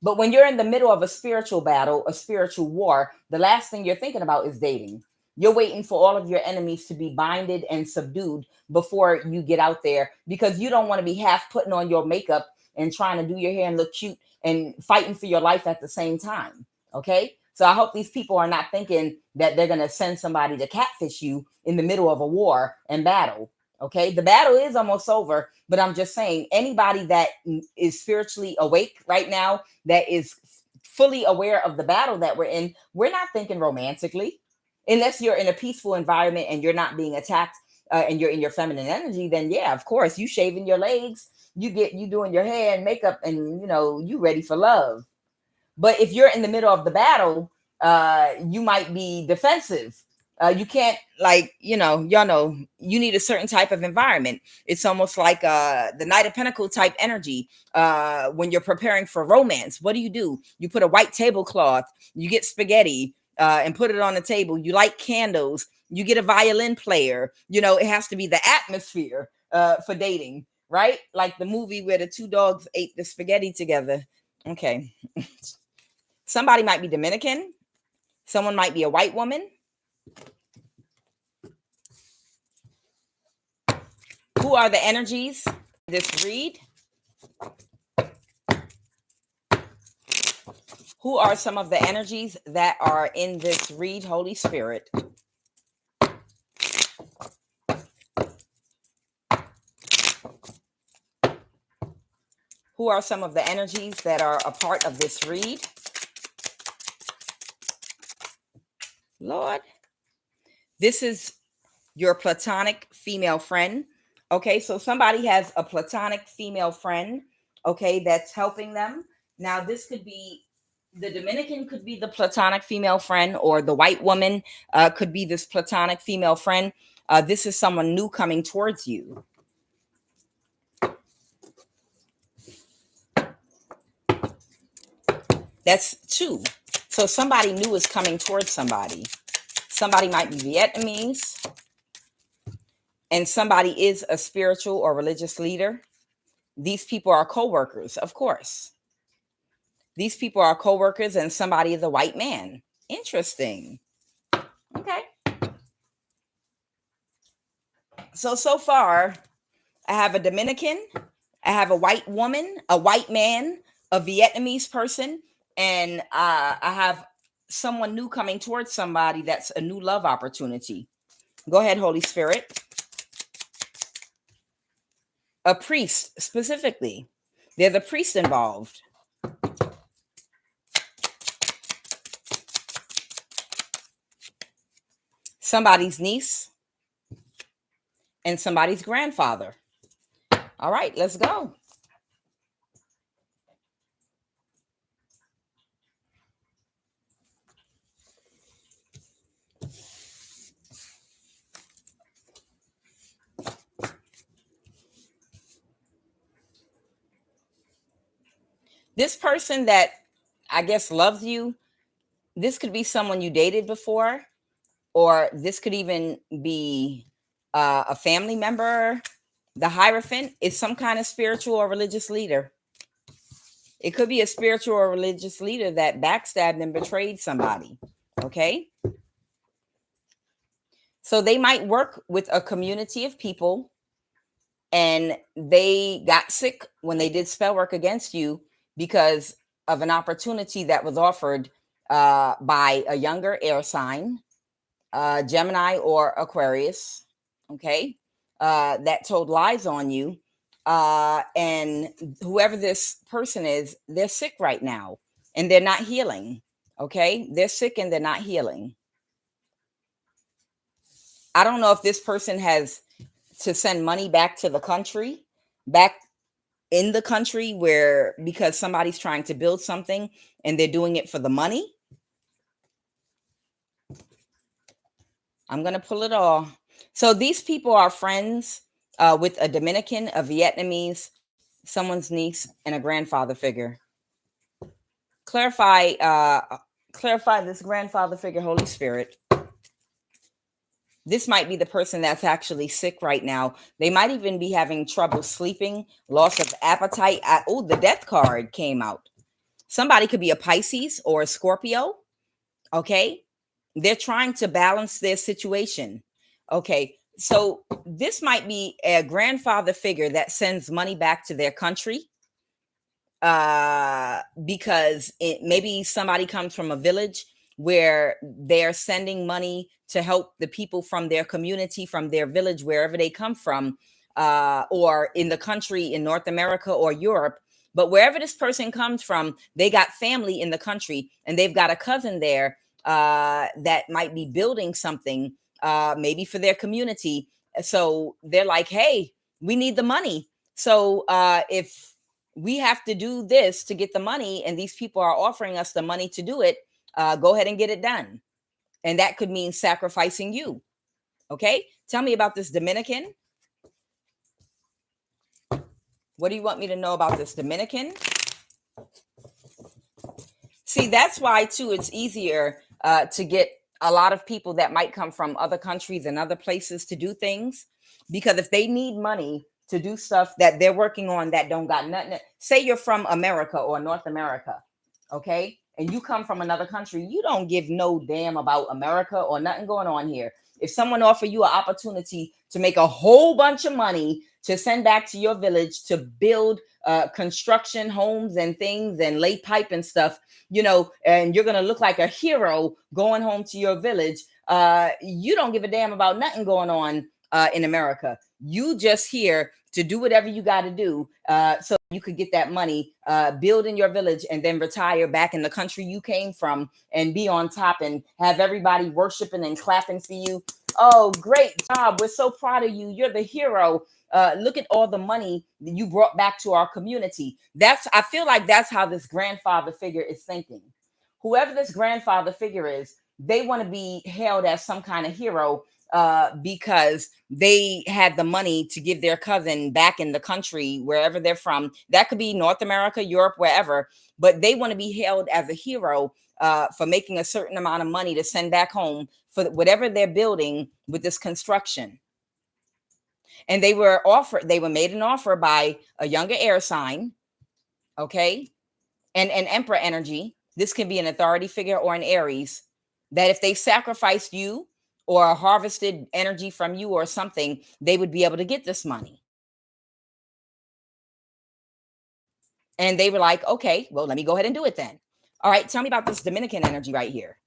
But when you're in the middle of a spiritual battle, a spiritual war, the last thing you're thinking about is dating. You're waiting for all of your enemies to be binded and subdued before you get out there, because you don't want to be half putting on your makeup and trying to do your hair and look cute and fighting for your life at the same time. Okay. So I hope these people are not thinking that they're going to send somebody to catfish you in the middle of a war and battle. Okay. The battle is almost over, but I'm just saying, anybody that is spiritually awake right now, that is fully aware of the battle that we're in, we're not thinking romantically. Unless you're in a peaceful environment and you're not being attacked and you're in your feminine energy, then yeah, of course, you shaving your legs, you doing your hair and makeup, and you ready for love. But if you're in the middle of the battle, you might be defensive. You can't, y'all know, you need a certain type of environment. It's almost like the Knight of Pentacles type energy. When you're preparing for romance, what do? You put a white tablecloth, you get spaghetti and put it on the table. You light candles, you get a violin player. It has to be the atmosphere for dating, right? Like the movie where the two dogs ate the spaghetti together. Okay. Somebody might be Dominican. Someone might be a white woman. Who are the energies in this read? Who are some of the energies that are in this read, Holy Spirit? Who are some of the energies that are a part of this read? Lord, this is your platonic female friend. Okay, so somebody has a platonic female friend, okay, that's helping them. Now, this could be the Dominican, could be the platonic female friend, or the white woman could be this platonic female friend. This is someone new coming towards you. That's two. So somebody new is coming towards somebody. Somebody might be Vietnamese, and somebody is a spiritual or religious leader. These people are co-workers, of course. These people are co-workers and somebody is a white man. Interesting. Okay. So far, I have a Dominican, I have a white woman, a white man, a Vietnamese person, and I have someone new coming towards somebody that's a new love opportunity. Go ahead, Holy Spirit. A priest, specifically. There's a priest involved. Somebody's niece and somebody's grandfather. All right, let's go. This person that I guess loves you, this could be someone you dated before, or this could even be a family member. The Hierophant is some kind of spiritual or religious leader. It could be a spiritual or religious leader that backstabbed and betrayed somebody. Okay. So they might work with a community of people and they got sick when they did spell work against you because of an opportunity that was offered by a younger air sign, Gemini or Aquarius, okay, that told lies on you. And whoever this person is, they're sick right now and they're not healing. Okay, they're sick and they're not healing. I don't know if this person has to send money back to the country, back in the country where because somebody's trying to build something and they're doing it for the money. I'm going to pull it all. So these people are friends with a Dominican, a Vietnamese, someone's niece, and a grandfather figure. Clarify this grandfather figure, Holy Spirit. This might be the person that's actually sick right now. They might even be having trouble sleeping, loss of appetite. Oh, the death card came out. Somebody could be a Pisces or a Scorpio. Okay. They're trying to balance their situation. Okay. So this might be a grandfather figure that sends money back to their country because maybe somebody comes from a village where they're sending money to help the people from their community, from their village, wherever they come from, or in the country in North America or Europe. But wherever this person comes from, they got family in the country and they've got a cousin there that might be building something, maybe for their community. So they're like, hey, we need the money. So if we have to do this to get the money and these people are offering us the money to do it, go ahead and get it done. And that could mean sacrificing you. Okay. Tell me about this Dominican. What do you want me to know about this Dominican? See, that's why too, it's easier to get a lot of people that might come from other countries and other places to do things. Because if they need money to do stuff that they're working on that don't got nothing, say you're from America or North America, okay? And you come from another country, you don't give no damn about America or nothing going on here. If someone offer you an opportunity to make a whole bunch of money to send back to your village to build construction homes and things and lay pipe and stuff, you know, and you're gonna look like a hero going home to your village, you don't give a damn about nothing going on in America. You just here to do whatever you got to do so you could get that money, build in your village, and then retire back in the country you came from and be on top and have everybody worshiping and clapping for you. Oh, great job. We're so proud of you. You're the hero. Look at all the money that you brought back to our community. I feel like that's how this grandfather figure is thinking. Whoever this grandfather figure is, they want to be hailed as some kind of hero because they had the money to give their cousin back in the country, wherever they're from. That could be North America, Europe, wherever, but they want to be hailed as a hero for making a certain amount of money to send back home for whatever they're building with this construction. And they were made an offer by a younger air sign. Okay. And an emperor energy, this can be an authority figure or an Aries, that if they sacrificed you or harvested energy from you or something, they would be able to get this money. And they were like, okay, well, let me go ahead and do it then. All right, tell me about this Dominican energy right here.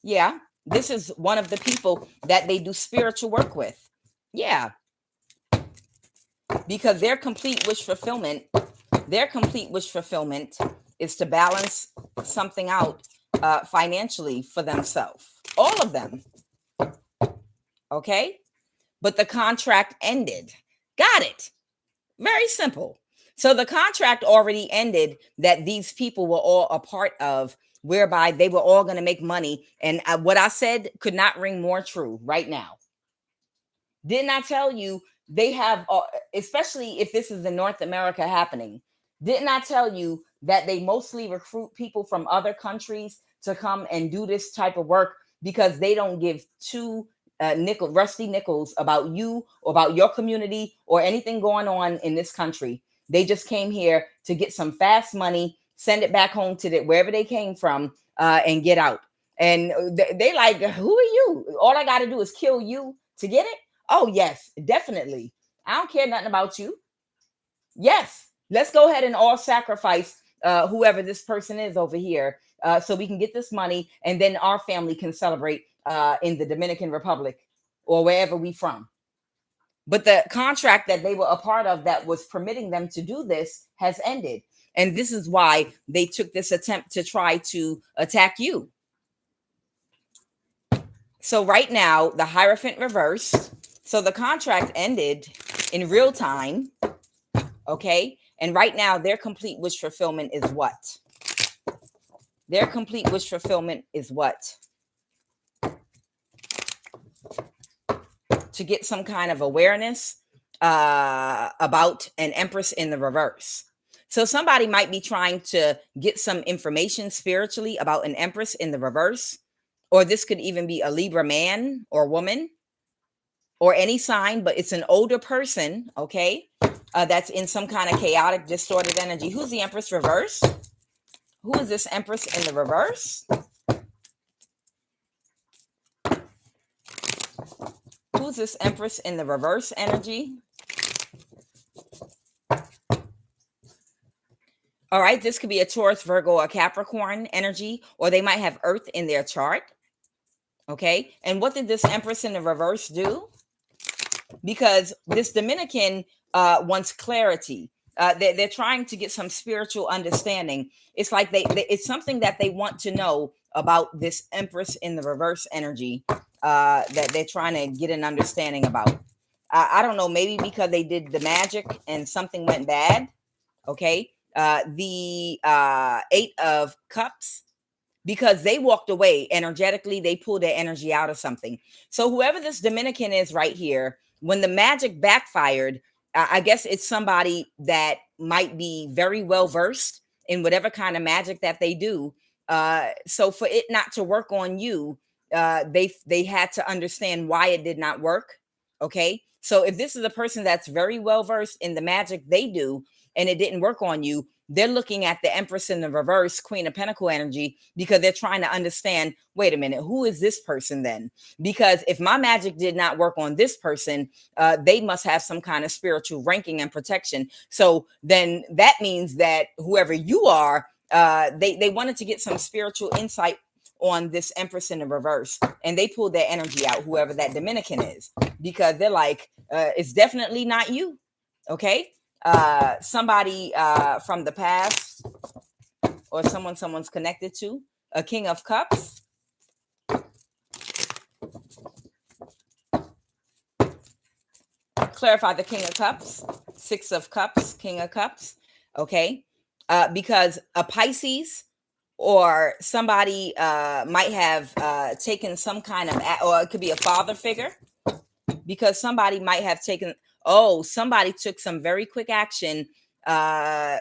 Yeah, this is one of the people that they do spiritual work with. Yeah, because their complete wish fulfillment is to balance something out financially for themselves. All of them. Okay. But the contract ended. Got it. Very simple. So the contract already ended that these people were all a part of, whereby they were all going to make money. And what I said could not ring more true right now. Didn't I tell you they have, especially if this is in North America happening, didn't I tell you that they mostly recruit people from other countries to come and do this type of work because they don't give two rusty nickels about you or about your community or anything going on in this country. They just came here to get some fast money, send it back home to wherever they came from, and get out. And they like, who are you? All I got to do is kill you to get it. Oh, yes, definitely. I don't care nothing about you. Yes, let's go ahead and all sacrifice whoever this person is over here so we can get this money, and then our family can celebrate in the Dominican Republic or wherever we from. But the contract that they were a part of that was permitting them to do this has ended. And this is why they took this attempt to try to attack you. So right now, the Hierophant reversed. So the contract ended in real time. Okay. And right now, their complete wish fulfillment is what? Their complete wish fulfillment is what? To get some kind of awareness about an Empress in the reverse. So somebody might be trying to get some information spiritually about an Empress in the reverse, or this could even be a Libra man or woman or any sign, but it's an older person, okay, that's in some kind of chaotic, distorted energy. Who's the Empress reverse? Who is this Empress in the reverse? Who's this Empress in the reverse energy? All right, this could be a Taurus, Virgo, or Capricorn energy, or they might have Earth in their chart. Okay, and what did this Empress in the reverse do? Because this Dominican wants clarity. They're trying to get some spiritual understanding. It's like it's something that they want to know about this Empress in the reverse energy that they're trying to get an understanding about. I don't know, maybe because they did the magic and something went bad. Okay, the Eight of Cups, because they walked away energetically, they pulled their energy out of something. So whoever this Dominican is right here, when the magic backfired, I guess it's somebody that might be very well versed in whatever kind of magic that they do. So for it not to work on you, they had to understand why it did not work. Okay, so if this is a person that's very well versed in the magic they do and it didn't work on you, they're looking at the Empress in the reverse, Queen of Pentacle energy, because they're trying to understand, wait a minute, who is this person then? Because if my magic did not work on this person, they must have some kind of spiritual ranking and protection. So then that means that whoever you are, they wanted to get some spiritual insight on this Empress in the reverse, and they pulled their energy out, whoever that Dominican is, because they're like, it's definitely not you. Okay. Somebody from the past, or someone's connected to, a King of Cups. Clarify the King of Cups, Six of Cups, King of Cups. Okay, because a Pisces or somebody might have taken some kind of, or it could be a father figure, because somebody might have taken, somebody took some very quick action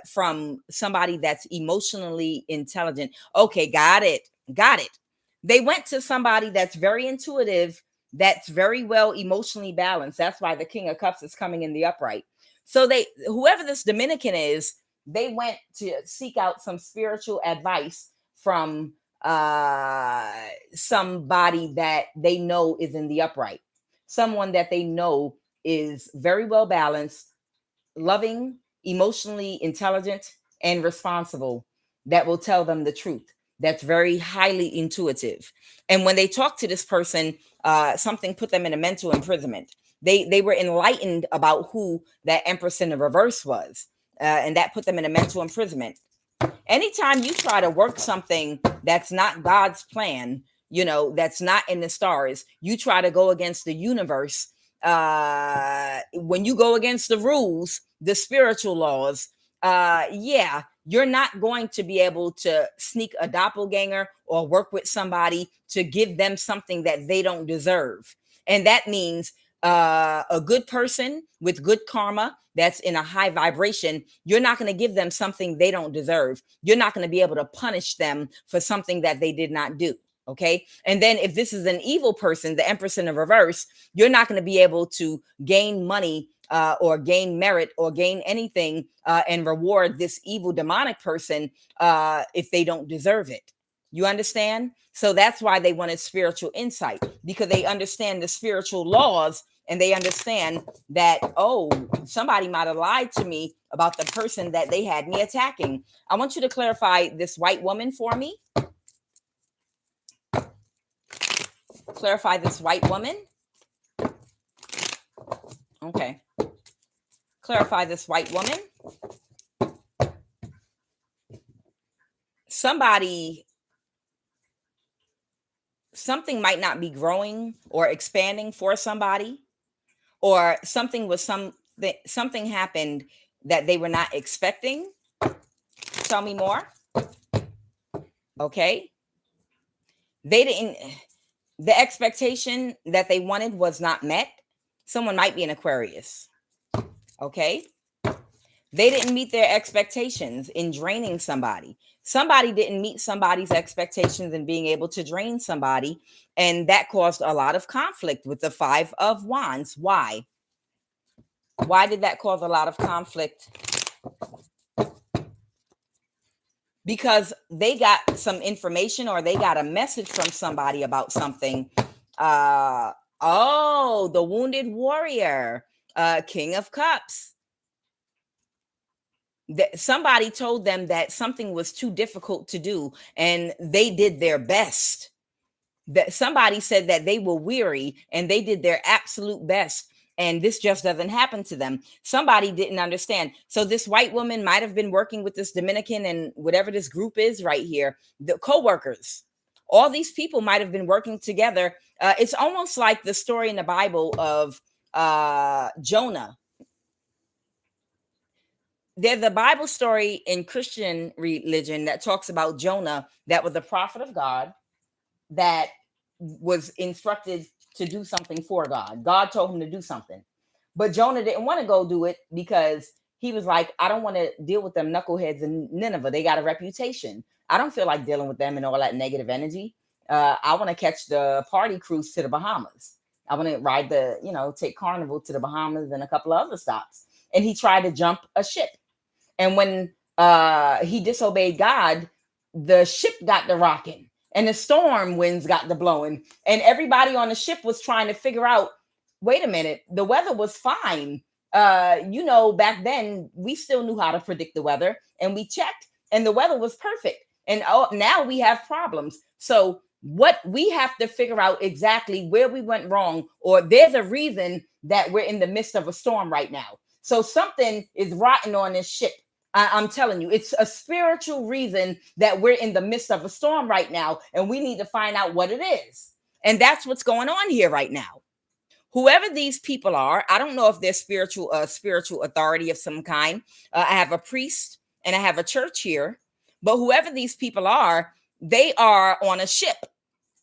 from somebody that's emotionally intelligent. Okay, got it. They went to somebody that's very intuitive, that's very well emotionally balanced. That's why the King of Cups is coming in the upright. So whoever this Dominican is, They went to seek out some spiritual advice from somebody that they know is in the upright, someone that they know is very well balanced, loving, emotionally intelligent, and responsible, that will tell them the truth. That's very highly intuitive. And when they talk to this person, something put them in a mental imprisonment. They were enlightened about who that Empress in the reverse was, and that put them in a mental imprisonment. Anytime you try to work something that's not God's plan, that's not in the stars, you try to go against the universe. When you go against the rules, the spiritual laws, yeah, you're not going to be able to sneak a doppelganger or work with somebody to give them something that they don't deserve. And that means a good person with good karma that's in a high vibration, you're not going to give them something they don't deserve. You're not going to be able to punish them for something that they did not do. Okay. And then if this is an evil person, the Empress in the reverse, you're not going to be able to gain money or gain merit or gain anything and reward this evil demonic person if they don't deserve it. You understand? So that's why they wanted spiritual insight, because they understand the spiritual laws, and they understand that, oh, somebody might have lied to me about the person that they had me attacking. I want you to clarify this white woman for me. Clarify this white woman. Okay. Clarify this white woman. Something might not be growing or expanding for somebody, or something happened that they were not expecting. Tell me more. Okay. The expectation that they wanted was not met. Someone might be an Aquarius. Okay. They didn't meet their expectations in draining somebody. Somebody didn't meet somebody's expectations in being able to drain somebody. And that caused a lot of conflict with the Five of Wands. Why? Why did that cause a lot of conflict? Because they got some information, or they got a message from somebody about something. The wounded warrior, King of Cups. That somebody told them that something was too difficult to do, and they did their best. That somebody said that they were weary and they did their absolute best, and this just doesn't happen to them. Somebody didn't understand. So this white woman might have been working with this Dominican and whatever this group is right here, the co-workers. All these people might have been working together. It's almost like the story in the Bible of Jonah. There's a Bible story in Christian religion that talks about Jonah, that was a prophet of God, that was instructed to do something for God. God told him to do something, but Jonah didn't want to go do it, because he was like, I don't want to deal with them knuckleheads in Nineveh. They got a reputation. I don't feel like dealing with them and all that negative energy. I want to catch the party cruise to the Bahamas. I want to ride take Carnival to the Bahamas and a couple of other stops. And he tried to jump a ship. And when he disobeyed God, the ship got to rocking, and the storm winds got to blowing, and everybody on the ship was trying to figure out, wait a minute, the weather was fine. Back then we still knew how to predict the weather, and we checked, and the weather was perfect. And now we have problems. So what we have to figure out exactly where we went wrong, or there's a reason that we're in the midst of a storm right now. So something is rotten on this ship. I'm telling you, it's a spiritual reason that we're in the midst of a storm right now, and we need to find out what it is. And that's what's going on here right now. Whoever these people are, I don't know if they're spiritual authority of some kind. I have a priest and I have a church here, but whoever these people are, they are on a ship,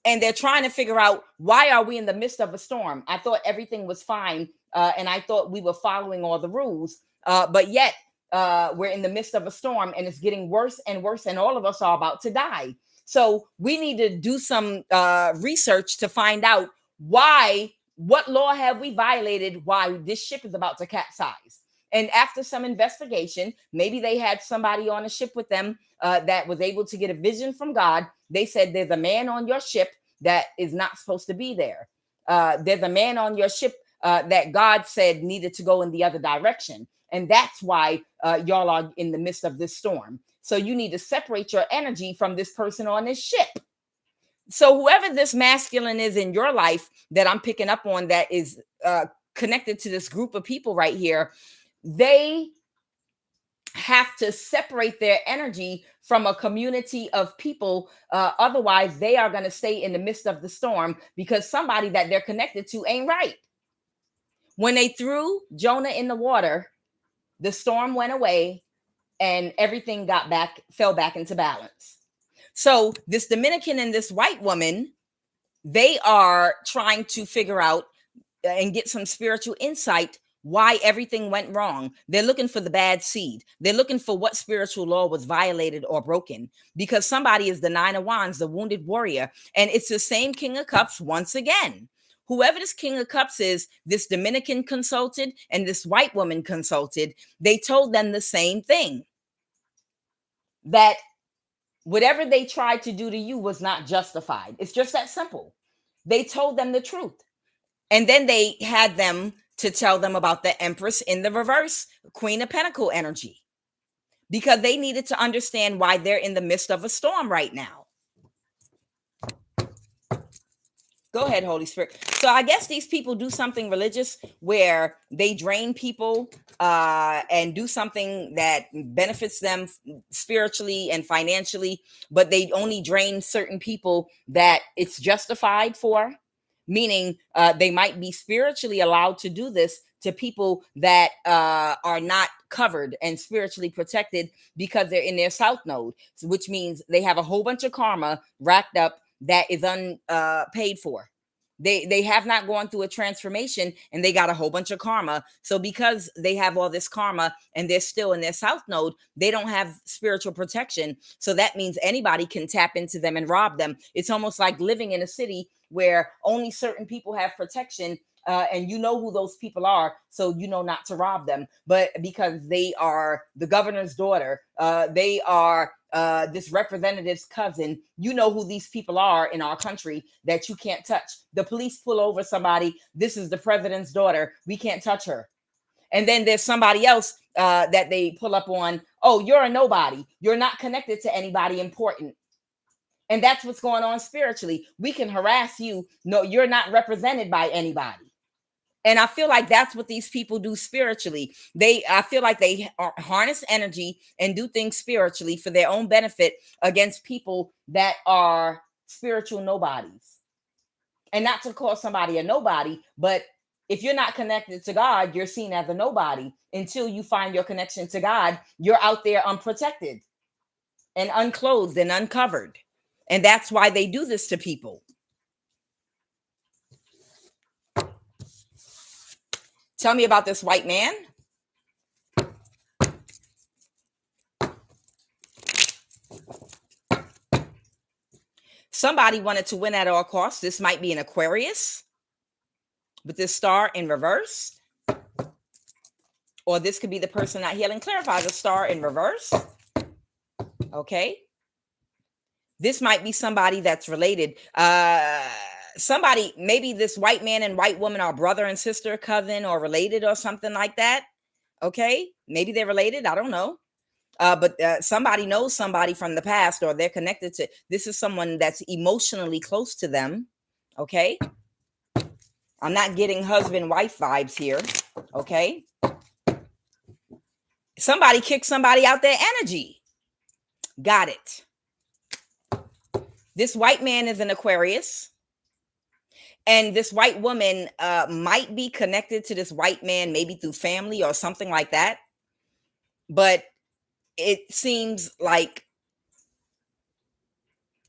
and they're trying to figure out, why are we in the midst of a storm? I thought everything was fine, and I thought we were following all the rules, but yet we're in the midst of a storm, and it's getting worse and worse, and all of us are about to die. So we need to do some research to find out what law have we violated, why this ship is about to capsize. And after some investigation, maybe they had somebody on a ship with them that was able to get a vision from God. They said, there's a man on your ship that is not supposed to be there. There's a man on your ship that God said needed to go in the other direction. And that's why y'all are in the midst of this storm. So you need to separate your energy from this person on this ship. So whoever this masculine is in your life that I'm picking up on that is connected to this group of people right here, they have to separate their energy from a community of people. Otherwise, they are going to stay in the midst of the storm because somebody that they're connected to ain't right. When they threw Jonah in the water, the storm went away and everything fell back into balance. So this Dominican and this white woman, they are trying to figure out and get some spiritual insight why everything went wrong. They're looking for the bad seed. They're looking for what spiritual law was violated or broken, because somebody is the Nine of Wands, the wounded warrior. And it's the same King of Cups once again. Whoever this King of Cups is, this Dominican consulted and this white woman consulted, they told them the same thing, that whatever they tried to do to you was not justified. It's just that simple. They told them the truth. And then they had them to tell them about the Empress in the reverse, Queen of Pentacle energy, because they needed to understand why they're in the midst of a storm right now. Go ahead, Holy Spirit. So I guess these people do something religious where they drain people and do something that benefits them spiritually and financially, but they only drain certain people that it's justified for. Meaning they might be spiritually allowed to do this to people that are not covered and spiritually protected because they're in their south node, which means they have a whole bunch of karma racked up that is unpaid for. They have not gone through a transformation and they got a whole bunch of karma. So because they have all this karma and they're still in their south node, they don't have spiritual protection. So that means anybody can tap into them and rob them. It's almost like living in a city where only certain people have protection, and you know who those people are, so you know not to rob them. But because they are the governor's daughter, they are this representative's cousin, you know who these people are in our country that you can't touch. The police pull over somebody, this is the president's daughter, we can't touch her. And then there's somebody else that they pull up on, oh, you're a nobody, you're not connected to anybody important. And that's what's going on spiritually. We can harass you. No, you're not represented by anybody. And I feel like that's what these people do spiritually. I feel like they harness energy and do things spiritually for their own benefit against people that are spiritual nobodies. And not to call somebody a nobody, but if you're not connected to God, you're seen as a nobody. Until you find your connection to God, you're out there unprotected and unclothed and uncovered. And that's why they do this to people. Tell me about this white man. Somebody wanted to win at all costs. This might be an Aquarius with this star in reverse. Or this could be the person not healing clarifies a star in reverse. Okay. This might be somebody that's related. Somebody, maybe this white man and white woman are brother and sister, cousin, or related or something like that. Okay. Maybe they're related. I don't know. But somebody knows somebody from the past, or they're connected to. This is someone that's emotionally close to them. Okay. I'm not getting husband-wife vibes here. Okay. Somebody kicked somebody out their energy. Got it. This white man is an Aquarius. And this white woman might be connected to this white man, maybe through family or something like that. But it seems like,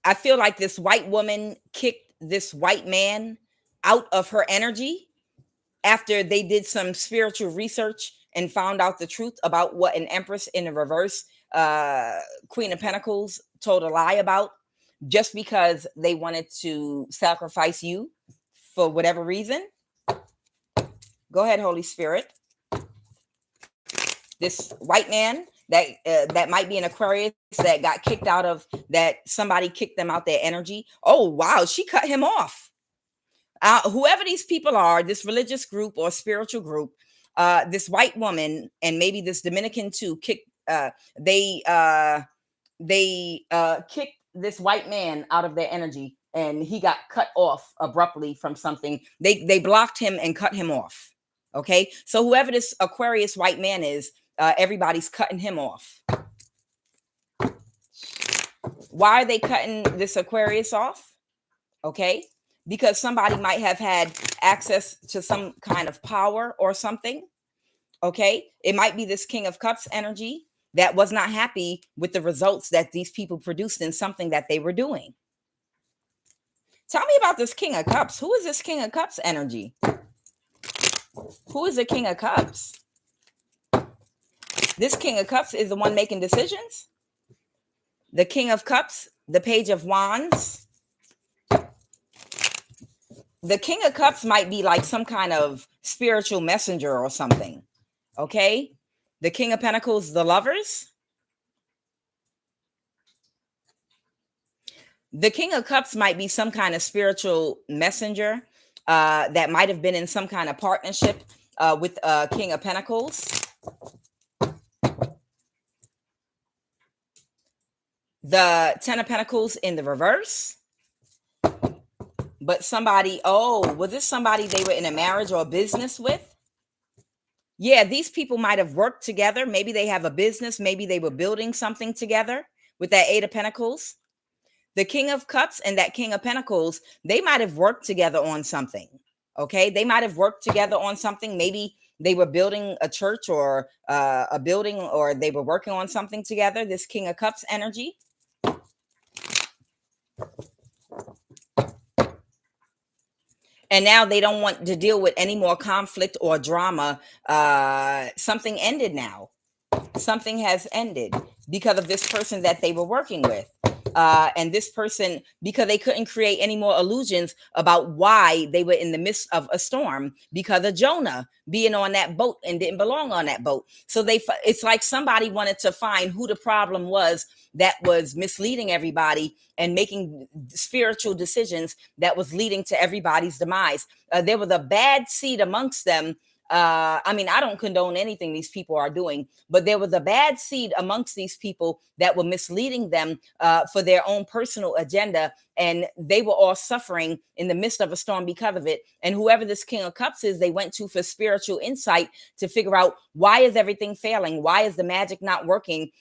I feel like this white woman kicked this white man out of her energy after they did some spiritual research and found out the truth about what an Empress in the reverse, Queen of Pentacles, told a lie about, just because they wanted to sacrifice you for whatever reason. Go ahead, Holy Spirit. this white man that might be an Aquarius that got kicked out of, that somebody kicked them out their energy. Oh, wow. She cut him off. Whoever these people are, this religious group or spiritual group, this white woman, and maybe this Dominican too, they kicked this white man out of their energy, and he got cut off abruptly from something. They blocked him and cut him off. Okay, so whoever this Aquarius white man is, everybody's cutting him off. Why are they cutting this Aquarius off? Okay, because somebody might have had access to some kind of power or something. Okay, it might be this King of Cups energy that was not happy with the results that these people produced in something that they were doing. Tell me about this King of Cups. Who is this King of Cups energy? Who is the King of Cups? This King of Cups is the one making decisions. The King of Cups, the Page of Wands. The King of Cups might be like some kind of spiritual messenger or something. Okay? The King of Pentacles, the Lovers. The King of Cups might be some kind of spiritual messenger that might have been in some kind of partnership with King of Pentacles. The Ten of Pentacles in the reverse. But somebody, was this somebody they were in a marriage or a business with? Yeah, these people might have worked together. Maybe they have a business. Maybe they were building something together with that Eight of Pentacles. The King of Cups and that King of Pentacles, they might have worked together on something. Okay, they might have worked together on something. Maybe they were building a church or a building, or they were working on something together. This King of Cups energy. And now they don't want to deal with any more conflict or drama. Something ended now. Something has ended because of this person that they were working with. And this person, because they couldn't create any more illusions about why they were in the midst of a storm, because of Jonah being on that boat and didn't belong on that boat. So it's like somebody wanted to find who the problem was that was misleading everybody and making spiritual decisions that was leading to everybody's demise. There was a bad seed amongst them. I mean, I don't condone anything these people are doing, but there was a bad seed amongst these people that were misleading them for their own personal agenda. And they were all suffering in the midst of a storm because of it. And whoever this King of Cups is, they went to for spiritual insight to figure out, why is everything failing? Why is the magic not working?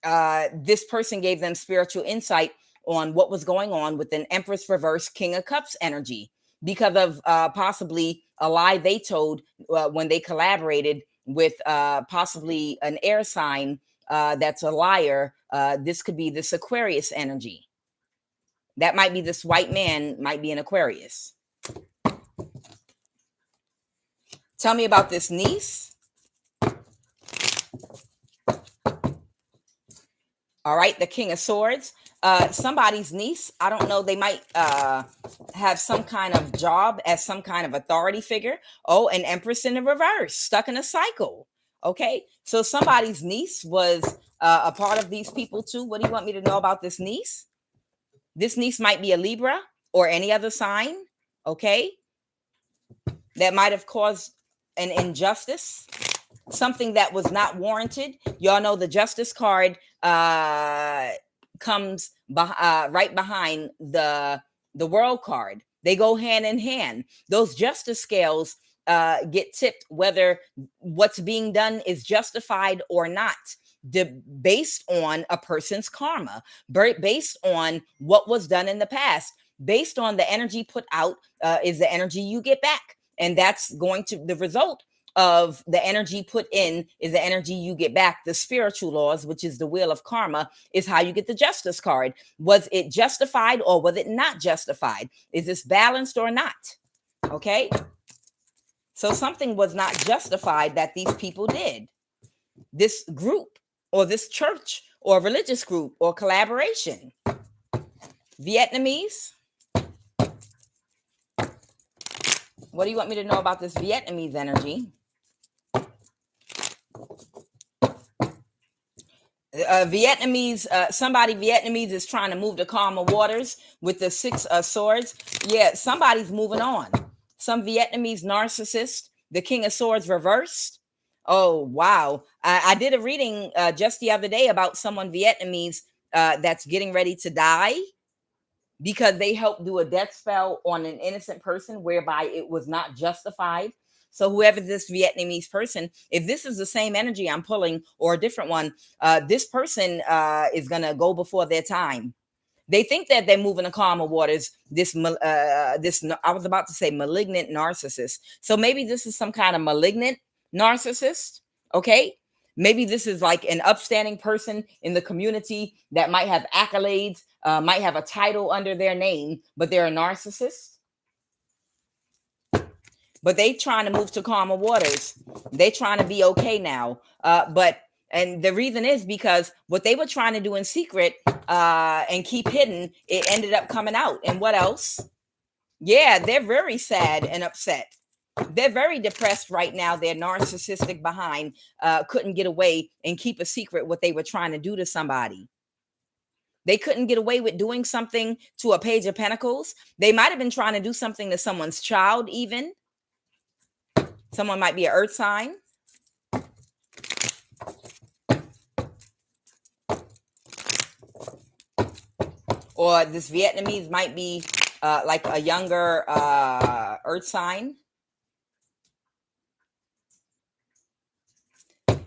This person gave them spiritual insight on what was going on with an Empress reverse King of Cups energy, because of possibly a lie they told when they collaborated with possibly an air sign that's a liar. This could be this Aquarius energy. That might be this white man, might be an Aquarius. Tell me about this niece. All right, the King of Swords. Somebody's niece, I don't know, they might have some kind of job as some kind of authority figure. Oh, an Empress in the reverse, stuck in a cycle. Okay, so somebody's niece was a part of these people too. What do you want me to know about this niece? This niece might be a Libra or any other sign, okay, that might have caused an injustice, something that was not warranted. Y'all know the Justice card comes right behind the World card. They go hand in hand. Those justice scales get tipped whether what's being done is justified or not, based on a person's karma, based on what was done in the past, based on the energy put out is the energy you get back. And that's going to, the result of the energy put in is the energy you get back. The spiritual laws, which is the wheel of karma, is how you get the Justice card. Was it justified or was it not justified? Is this balanced or not? Okay. So something was not justified that these people did. This group or this church or religious group or collaboration. Vietnamese. What do you want me to know about this Vietnamese energy? Vietnamese, somebody Vietnamese is trying to move to calmer waters with the 6 swords. Yeah, somebody's moving on. Some Vietnamese narcissist, the King of Swords reversed. Oh, wow. I did a reading just the other day about someone Vietnamese that's getting ready to die because they helped do a death spell on an innocent person whereby it was not justified. So whoever this Vietnamese person, if this is the same energy I'm pulling or a different one, this person is gonna go before their time. They think that they're moving to calmer waters. This I was about to say malignant narcissist. So maybe this is some kind of malignant narcissist. Okay, maybe this is like an upstanding person in the community that might have accolades, might have a title under their name, but they're a narcissist. But they trying to move to calmer waters. They trying to be okay now. And the reason is because what they were trying to do in secret and keep hidden, it ended up coming out. And what else? Yeah, they're very sad and upset. They're very depressed right now. Their narcissistic behind couldn't get away and keep a secret what they were trying to do to somebody. They couldn't get away with doing something to a Page of Pentacles. They might have been trying to do something to someone's child even. Someone might be an earth sign. Or this Vietnamese might be like a younger earth sign.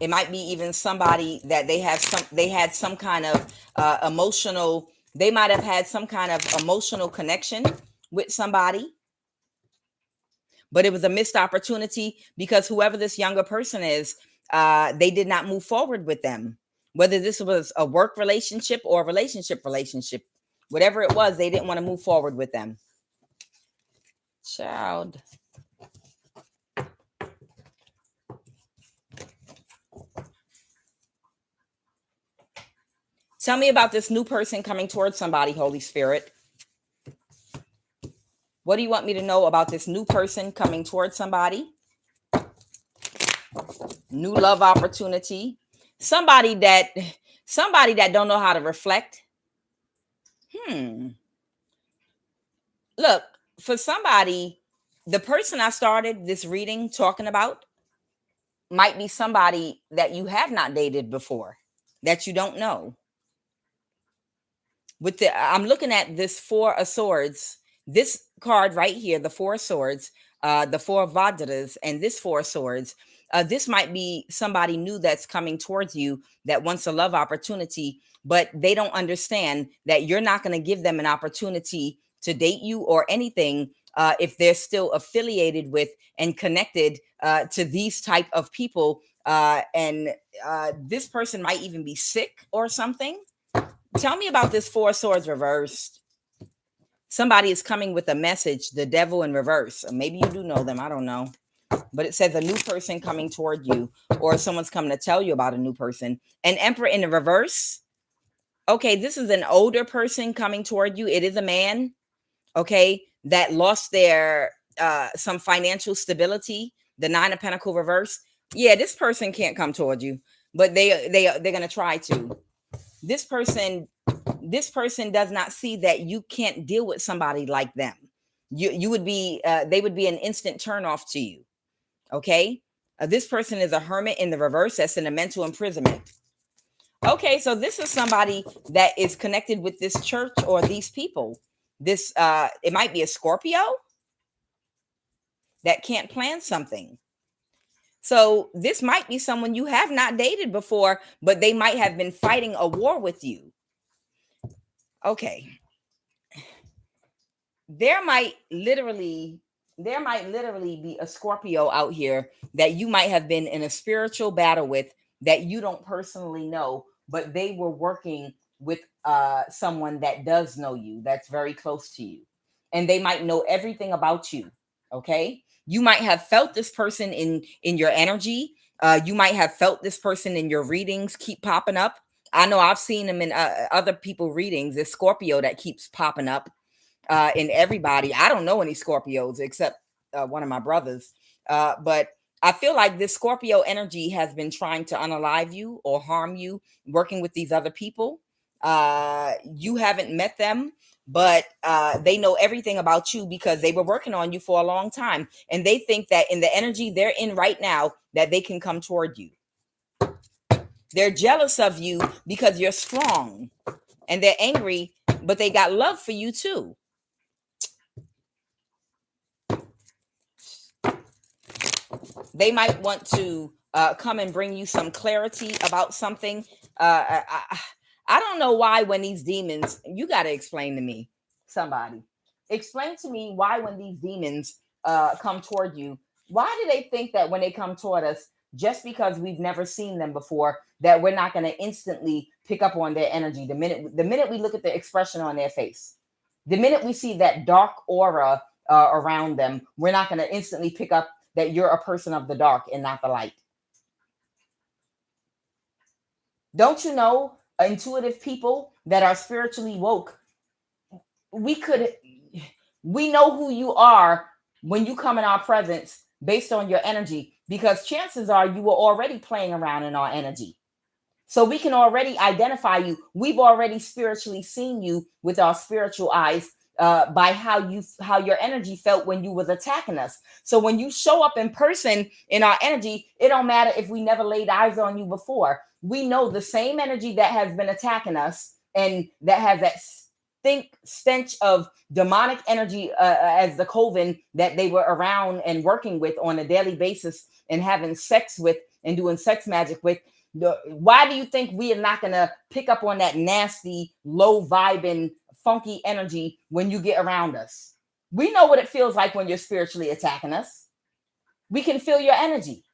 It might be even somebody that they had some kind of emotional, they might have had some kind of emotional connection with somebody. But it was a missed opportunity because whoever this younger person is, they did not move forward with them. Whether this was a work relationship or a relationship, whatever it was, they didn't want to move forward with them. Child. Tell me about this new person coming towards somebody, Holy Spirit. What do you want me to know about this new person coming towards somebody? New love opportunity. Somebody that don't know how to reflect. Look, for somebody, the person I started this reading talking about might be somebody that you have not dated before, that you don't know. I'm looking at this 4 of Swords, this card right here, the 4 of Swords, the 4 of Vajras, and this 4 of Swords. This might be somebody new that's coming towards you that wants a love opportunity, but they don't understand that you're not going to give them an opportunity to date you or anything if they're still affiliated with and connected to these type of people. And this person might even be sick or something. Tell me about this 4 of Swords reversed. Somebody is coming with a message, the devil in reverse. Or maybe you do know them. I don't know. But it says a new person coming toward you, or someone's coming to tell you about a new person. An Emperor in the reverse. Okay, this is an older person coming toward you. It is a man, okay, that lost their some financial stability. The 9 of Pentacles reverse. Yeah, this person can't come toward you, but they're gonna try to. This person does not see that you can't deal with somebody like them. You would be they would be an instant turnoff to you. Okay, this person is a hermit in the reverse. That's in a mental imprisonment. Okay, so this is somebody that is connected with this church or these people. This it might be a Scorpio that can't plan something. So this might be someone you have not dated before, but they might have been fighting a war with you. Okay. There might literally be a Scorpio out here that you might have been in a spiritual battle with that you don't personally know, but they were working with someone that does know you, that's very close to you, and they might know everything about you. Okay, you might have felt this person in your energy. You might have felt this person in your readings keep popping up. I know I've seen them in other people readings. This Scorpio that keeps popping up in everybody. I don't know any Scorpios except one of my brothers. But I feel like this Scorpio energy has been trying to unalive you or harm you, working with these other people. You haven't met them, but they know everything about you because they were working on you for a long time. And they think that in the energy they're in right now, that they can come toward you. They're jealous of you because you're strong, and they're angry, but they got love for you too. They might want to come and bring you some clarity about something. I don't know why when these demons, you got to explain to me, somebody. Explain to me why when these demons come toward you, why do they think that when they come toward us, just because we've never seen them before, that we're not going to instantly pick up on their energy the minute we look at the expression on their face, the minute we see that dark aura around them, we're not going to instantly pick up that you're a person of the dark and not the light. Don't you know, intuitive people that are spiritually woke, we know who you are when you come in our presence based on your energy, because chances are you were already playing around in our energy. So we can already identify you. We've already spiritually seen you with our spiritual eyes by how your energy felt when you was attacking us. So when you show up in person in our energy, it don't matter if we never laid eyes on you before. We know the same energy that has been attacking us and that has that stench of demonic energy as the coven that they were around and working with on a daily basis and having sex with and doing sex magic with. Why do you think we are not going to pick up on that nasty, low vibing, funky energy when you get around us? We know what it feels like when you're spiritually attacking us. We can feel your energy.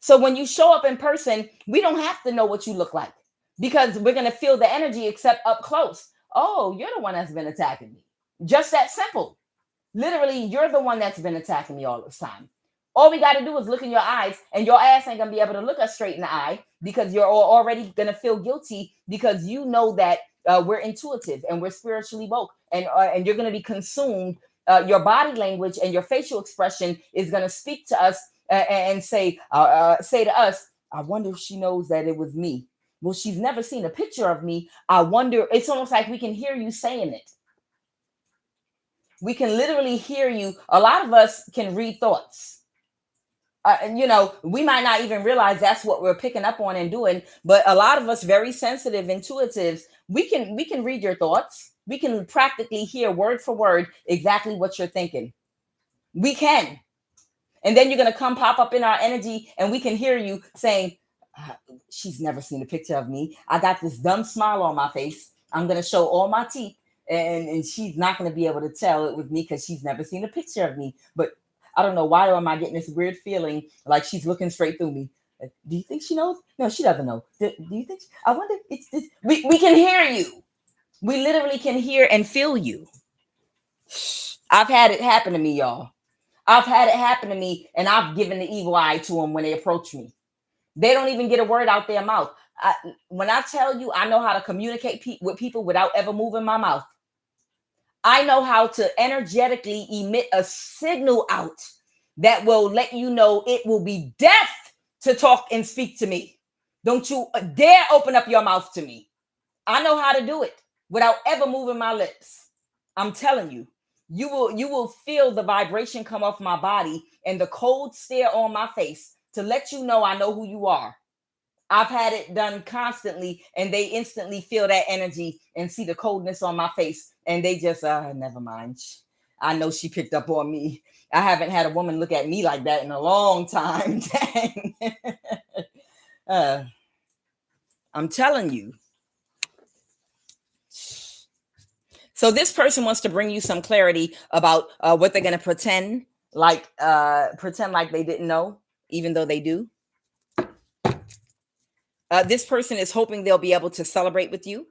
So when you show up in person, we don't have to know what you look like because we're going to feel the energy except up close. Oh, you're the one that's been attacking me. Just that simple. Literally, you're the one that's been attacking me all this time. All we got to do is look in your eyes, and your ass ain't going to be able to look us straight in the eye because you're already going to feel guilty because you know that we're intuitive and we're spiritually woke, and you're going to be consumed. Your body language and your facial expression is going to speak to us and say to us, I wonder if she knows that it was me. Well, she's never seen a picture of me. I wonder, it's almost like we can hear you saying it. We can literally hear you. A lot of us can read thoughts. We might not even realize that's what we're picking up on and doing, but a lot of us very sensitive intuitives, we can read your thoughts. We can practically hear word for word exactly what you're thinking. We can. And then you're going to come pop up in our energy and we can hear you saying, she's never seen a picture of me. I got this dumb smile on my face. I'm going to show all my teeth and she's not going to be able to tell it with me because she's never seen a picture of me. But I don't know why am I getting this weird feeling like she's looking straight through me. Do you think she knows? No, she doesn't know. Do you think? I wonder. We can hear you. We literally can hear and feel you. I've had it happen to me, y'all. I've had it happen to me, and I've given the evil eye to them when they approach me. They don't even get a word out their mouth. When I tell you, I know how to communicate with people without ever moving my mouth. I know how to energetically emit a signal out that will let you know it will be death to talk and speak to me. Don't you dare open up your mouth to me. I know how to do it without ever moving my lips. I'm telling you, you will feel the vibration come off my body and the cold stare on my face to let you know I know who you are. I've had it done constantly, and they instantly feel that energy and see the coldness on my face, and they just, never mind. I know she picked up on me. I haven't had a woman look at me like that in a long time. Dang. I'm telling you. So this person wants to bring you some clarity about what they're going to pretend like they didn't know, even though they do. This person is hoping they'll be able to celebrate with you.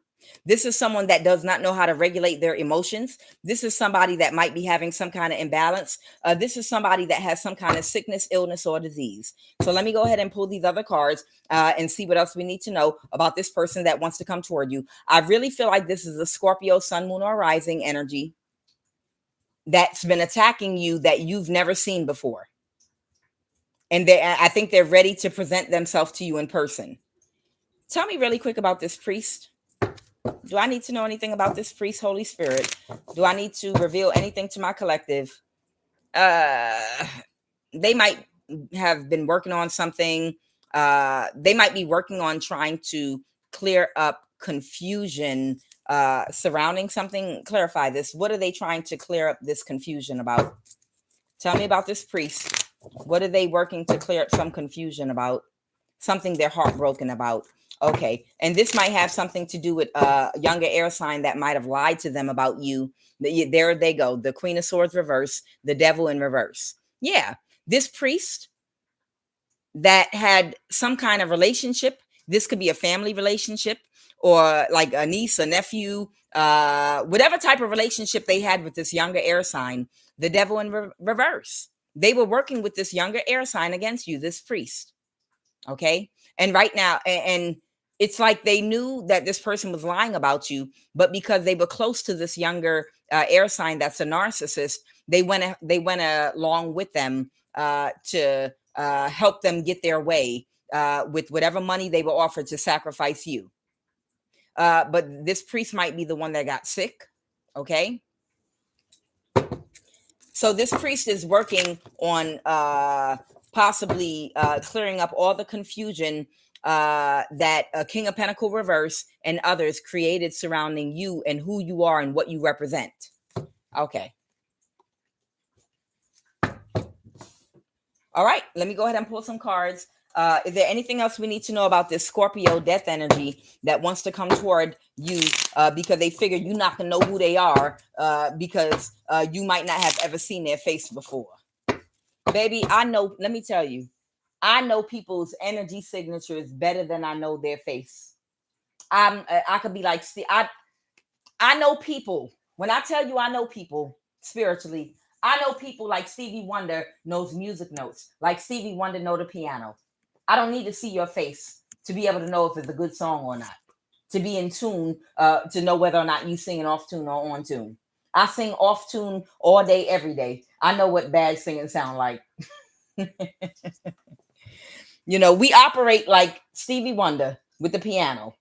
This is someone that does not know how to regulate their emotions. This is somebody that might be having some kind of imbalance. This is somebody that has some kind of sickness, illness, or disease. So let me go ahead and pull these other cards and see what else we need to know about this person that wants to come toward you. I really feel like this is a Scorpio, sun, moon, or rising energy that's been attacking you that you've never seen before. And I think they're ready to present themselves to you in person. Tell me really quick about this priest. Do I need to know anything about this priest, Holy Spirit? Do I need to reveal anything to my collective? They might have been working on something. They might be working on trying to clear up confusion surrounding something. Clarify this. What are they trying to clear up this confusion about? Tell me about this priest. What are they working to clear up some confusion about? Something they're heartbroken about. Okay. And this might have something to do with a younger air sign that might have lied to them about you. There they go. The Queen of Swords reverse, the devil in reverse. Yeah. This priest that had some kind of relationship, this could be a family relationship or like a niece, a nephew, whatever type of relationship they had with this younger air sign, the devil in reverse. They were working with this younger air sign against you, this priest. Okay. And right now, and it's like they knew that this person was lying about you, but because they were close to this younger air sign that's a narcissist, they went along with them to help them get their way with whatever money they were offered to sacrifice you. But this priest might be the one that got sick. Okay. So this priest is working on possibly clearing up all the confusion that King of Pentacle reverse and others created surrounding you and who you are and what you represent. Okay. All right. Let me go ahead and pull some cards. Is there anything else we need to know about this Scorpio death energy that wants to come toward you because they figure you're not going to know who they are because you might not have ever seen their face before? Baby, I know. Let me tell you, I know people's energy signatures better than I know their face. I could be like, I know people. When I tell you I know people spiritually, I know people like Stevie Wonder knows music notes, like Stevie Wonder know the piano. I don't need to see your face to be able to know if it's a good song or not, to be in tune, to know whether or not you singing off tune or on tune. I sing off tune all day, every day. I know what bad singing sound like. You know, we operate like Stevie Wonder with the piano.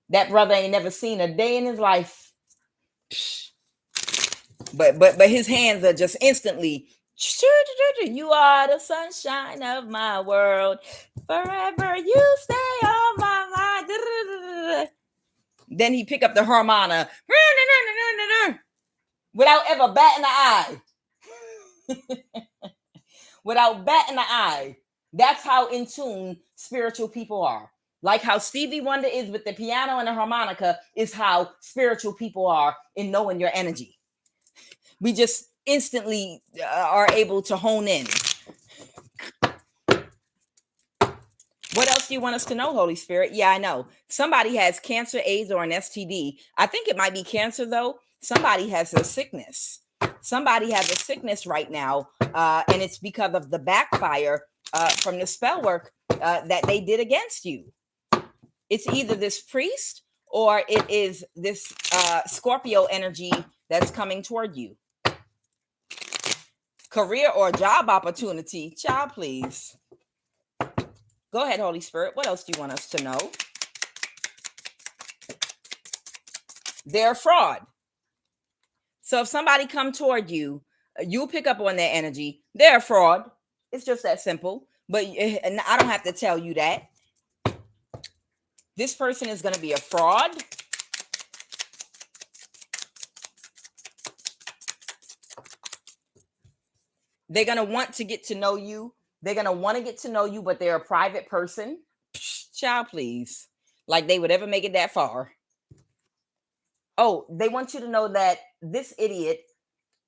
That brother ain't never seen a day in his life. But his hands are just instantly. You are the sunshine of my world. Forever you stay on my mind. Then he pick up the harmonica without ever batting an eye. Without batting an eye. That's how in tune spiritual people are. Like how Stevie Wonder is with the piano and the harmonica is how spiritual people are in knowing your energy. We just instantly are able to hone in. What else do you want us to know, Holy Spirit? Yeah, I know. Somebody has cancer, AIDS, or an STD. I think it might be cancer, though. Somebody has a sickness. Somebody has a sickness right now, and it's because of the backfire from the spell work that they did against you. It's either this priest or it is this Scorpio energy that's coming toward you. Career or job opportunity. Child, please. Go ahead, Holy Spirit. What else do you want us to know? They're a fraud. So if somebody come toward you, you'll pick up on their energy. They're a fraud. It's just that simple. But I don't have to tell you that. This person is going to be a fraud. They're going to want to get to know you. They're going to want to get to know you, but they're a private person. Child, please. Like they would ever make it that far. Oh, they want you to know that this idiot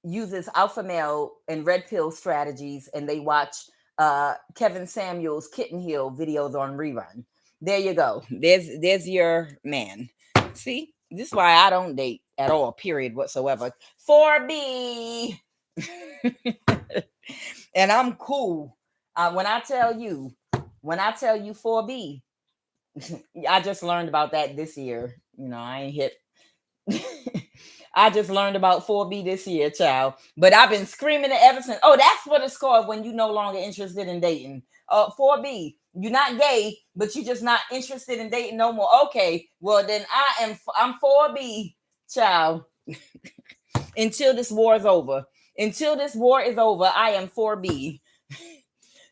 uses alpha male and red pill strategies, and they watch Kevin Samuel's Kitten Hill videos on rerun. There you go. There's your man. See, this is why I don't date at all, period, whatsoever. 4B. And I'm cool. When I tell you 4B, I just learned about that this year. You know, I ain't hit. I just learned about 4B this year, child. But I've been screaming it ever since. Oh, that's what it's called when you're no longer interested in dating. 4B. You're not gay, but you're just not interested in dating no more. Okay, well then I'm 4B, child. Until this war is over. Until this war is over, I am 4B.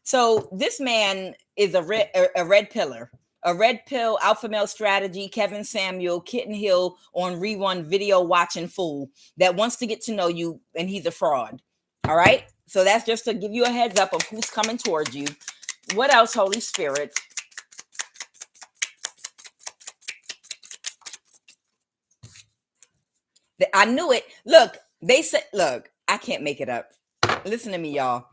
So this man is a red pillar. A red pill, alpha male strategy, Kevin Samuel, Kitten Hill on rerun video watching fool that wants to get to know you, and he's a fraud. All right. So that's just to give you a heads up of who's coming towards you. What else, Holy Spirit? I knew it. Look, they said, look, I can't make it up. Listen to me, y'all.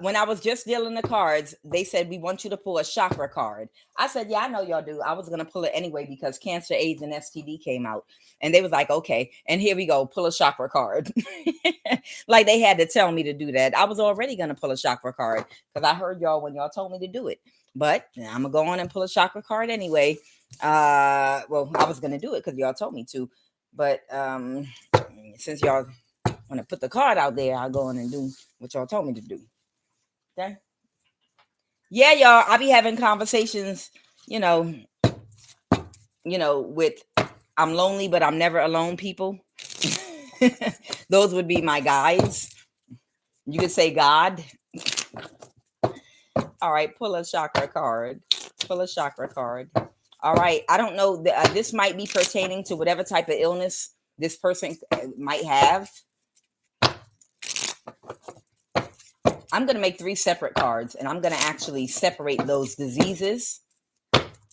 When I was just dealing the cards, they said, we want you to pull a chakra card. I said, yeah, I know y'all do. I was going to pull it anyway because cancer, AIDS, and STD came out. And they was like, okay. And here we go. Pull a chakra card. Like they had to tell me to do that. I was already going to pull a chakra card because I heard y'all when y'all told me to do it. But I'm going to go on and pull a chakra card anyway. Well, I was going to do it because y'all told me to. But since y'all want to put the card out there, I'll go on and do what y'all told me to do. Okay. Yeah, y'all. I'll be having conversations, with I'm lonely, but I'm never alone people. Those would be my guides. You could say God. All right, pull a chakra card. Pull a chakra card. All right. I don't know. This might be pertaining to whatever type of illness this person might have. I'm going to make 3 separate cards, and I'm going to actually separate those diseases,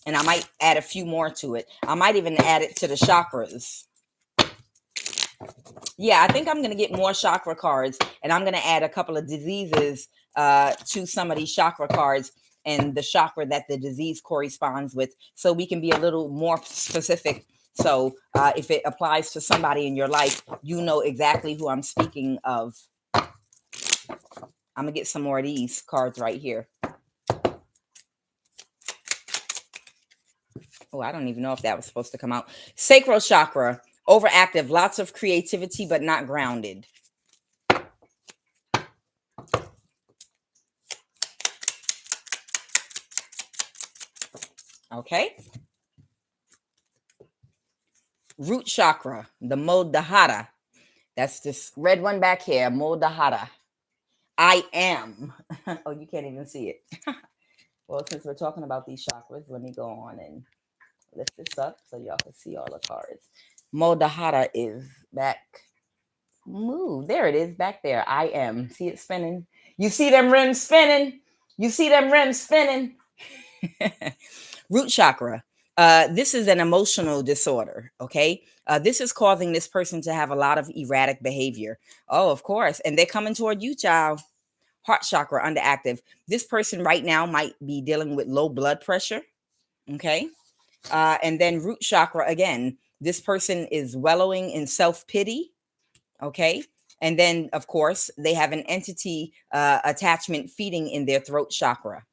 and I might add a few more to it. I might even add it to the chakras. Yeah, I think I'm going to get more chakra cards, and I'm going to add a couple of diseases to some of these chakra cards and the chakra that the disease corresponds with, so we can be a little more specific. So if it applies to somebody in your life, you know exactly who I'm speaking of. I'm going to get some more of these cards right here. Oh, I don't even know if that was supposed to come out. Sacral chakra, overactive, lots of creativity, but not grounded. Okay. Root chakra, the Modahara. That's this red one back here, Modahara. I am. Oh, you can't even see it. Well, since we're talking about these chakras, let me go on and lift this up so y'all can see all the cards. Modahara is back. Move. There it is back there. I am. See it spinning? You see them rims spinning? You see them rims spinning? Root chakra. This is an emotional disorder. Okay. This is causing this person to have a lot of erratic behavior. Oh, of course. And they're coming toward you, child. Heart chakra underactive. This person right now might be dealing with low blood pressure. Okay. And then root chakra again. This person is wallowing in self-pity. Okay. And then, of course, they have an entity attachment feeding in their throat chakra.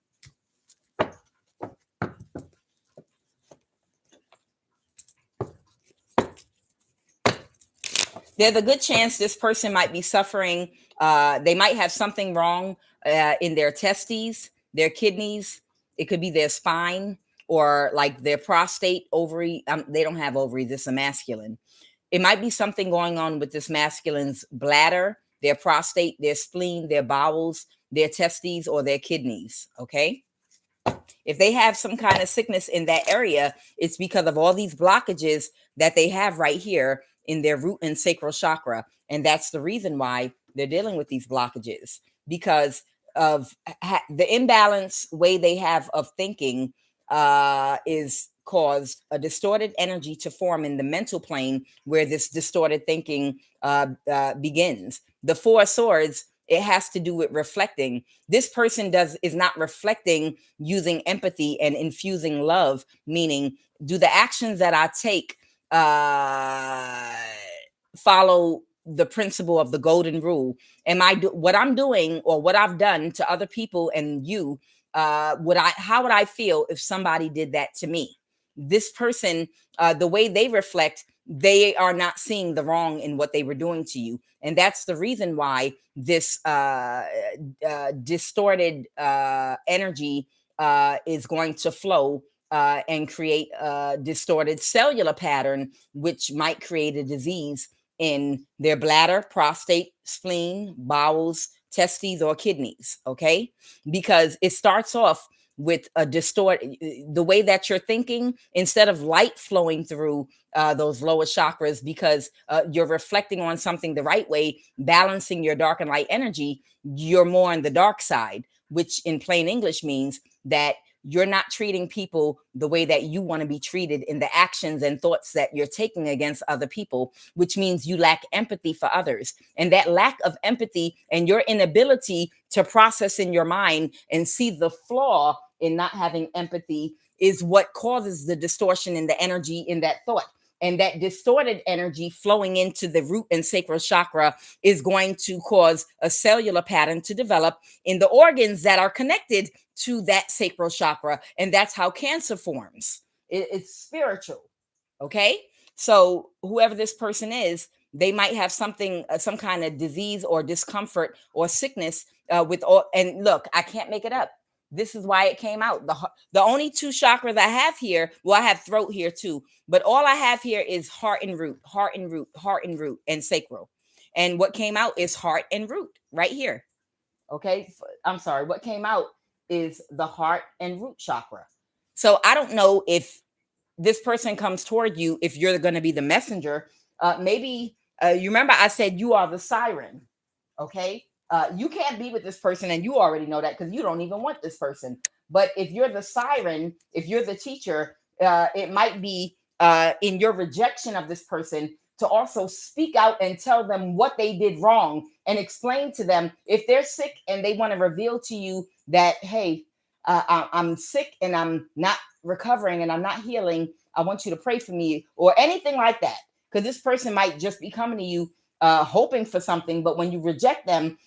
There's a good chance this person might be suffering. They might have something wrong in their testes, their kidneys. It could be their spine or like their prostate, ovary. They don't have ovaries. This is a masculine. It might be something going on with this masculine's bladder, their prostate, their spleen, their bowels, their testes, or their kidneys. Okay. If they have some kind of sickness in that area, it's because of all these blockages that they have right here in their root and sacral chakra. And that's the reason why they're dealing with these blockages, because of the imbalance way they have of thinking is caused a distorted energy to form in the mental plane where this distorted thinking begins. The 4 swords, it has to do with reflecting. This person is not reflecting using empathy and infusing love, meaning, do the actions that I take follow the principle of the golden rule? Am I what I'm doing or what I've done to other people and you? How would I feel if somebody did that to me? This person, the way they reflect, they are not seeing the wrong in what they were doing to you. And that's the reason why this distorted energy is going to flow and create a distorted cellular pattern, which might create a disease in their bladder, prostate, spleen, bowels, testes, or kidneys. Okay. Because it starts off with a the way that you're thinking, instead of light flowing through those lower chakras, because you're reflecting on something the right way, balancing your dark and light energy, you're more on the dark side, which in plain English means that you're not treating people the way that you want to be treated in the actions and thoughts that you're taking against other people, which means you lack empathy for others. And that lack of empathy and your inability to process in your mind and see the flaw in not having empathy is what causes the distortion in the energy in that thought. And that distorted energy flowing into the root and sacral chakra is going to cause a cellular pattern to develop in the organs that are connected to that sacral chakra. And that's how cancer forms. It's spiritual. Okay. So whoever this person is, they might have something, some kind of disease or discomfort or sickness with all. And look, I can't make it up. This is why it came out. The only two chakras I have here, well, I have throat here too, but all I have here is heart and root, heart and root, heart and root, and sacral. And what came out is heart and root right here. Okay. I'm sorry. What came out is the heart and root chakra. So I don't know if this person comes toward you, if you're going to be the messenger. Maybe you remember I said you are the siren. Okay. You can't be with this person, and you already know that because you don't even want this person. But if you're the siren, if you're the teacher, it might be in your rejection of this person to also speak out and tell them what they did wrong and explain to them if they're sick and they want to reveal to you that, hey, I'm sick and I'm not recovering and I'm not healing. I want you to pray for me or anything like that. Because this person might just be coming to you hoping for something, but when you reject them,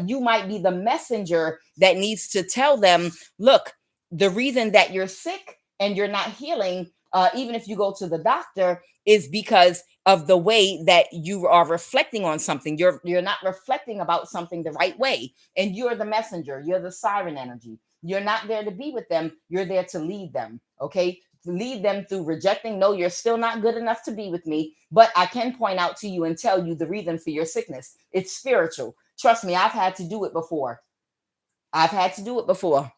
you might be the messenger that needs to tell them, look, the reason that you're sick and you're not healing, even if you go to the doctor, is because of the way that you are reflecting on something. You're not reflecting about something the right way, and you're the messenger. You're the siren energy. You're not there to be with them. You're there to lead them. Okay. Lead them through rejecting. No, you're still not good enough to be with me, but I can point out to you and tell you the reason for your sickness. It's spiritual. Trust me, I've had to do it before. I've had to do it before.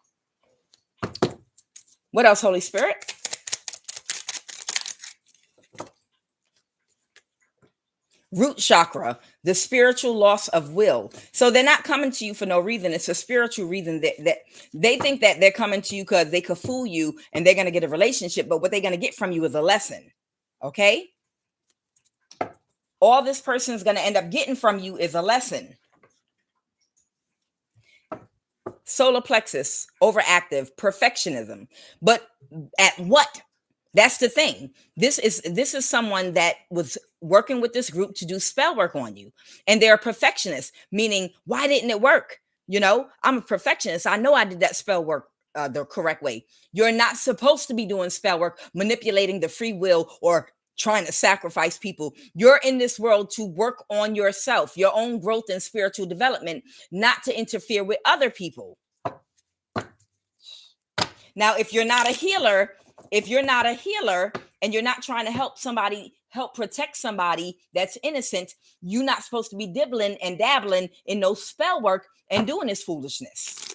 What else, Holy Spirit? Root chakra, the spiritual loss of will. So they're not coming to you for no reason. It's a spiritual reason that they think that they're coming to you because they could fool you and they're going to get a relationship. But what they're going to get from you is a lesson. Okay. All this person is going to end up getting from you is a lesson. Solar plexus, overactive, perfectionism. But at what? That's the thing. This is someone that was working with this group to do spell work on you. And they're a perfectionist, meaning, why didn't it work? You know, I'm a perfectionist. I know I did that spell work the correct way. You're not supposed to be doing spell work, manipulating the free will, or trying to sacrifice people. You're in this world to work on yourself, your own growth and spiritual development, not to interfere with other people. Now, if you're not a healer and you're not trying to help protect somebody that's innocent, you're not supposed to be dibbling and dabbling in no spell work and doing this foolishness.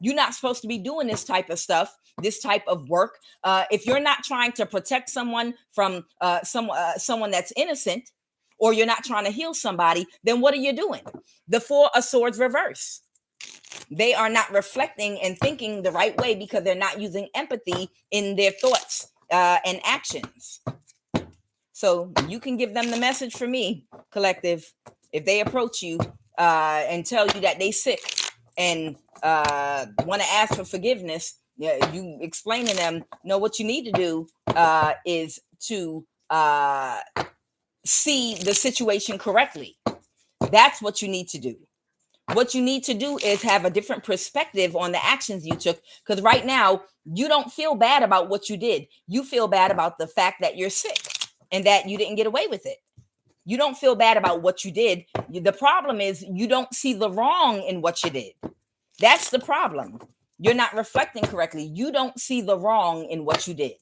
You're not supposed to be doing this type of stuff, this type of work. If you're not trying to protect someone from someone that's innocent, or you're not trying to heal somebody, then what are you doing? The Four of Swords reverse. They are not reflecting and thinking the right way because they're not using empathy in their thoughts and actions. So you can give them the message for me, collective. If they approach you and tell you that they sick and want to ask for forgiveness, you explain to them, no, what you need to do is to see the situation correctly. That's what you need to do. What you need to do is have a different perspective on the actions you took. Because right now, you don't feel bad about what you did. You feel bad about the fact that you're sick and that you didn't get away with it. You don't feel bad about what you did. The problem is you don't see the wrong in what you did. That's the problem. You're not reflecting correctly. You don't see the wrong in what you did.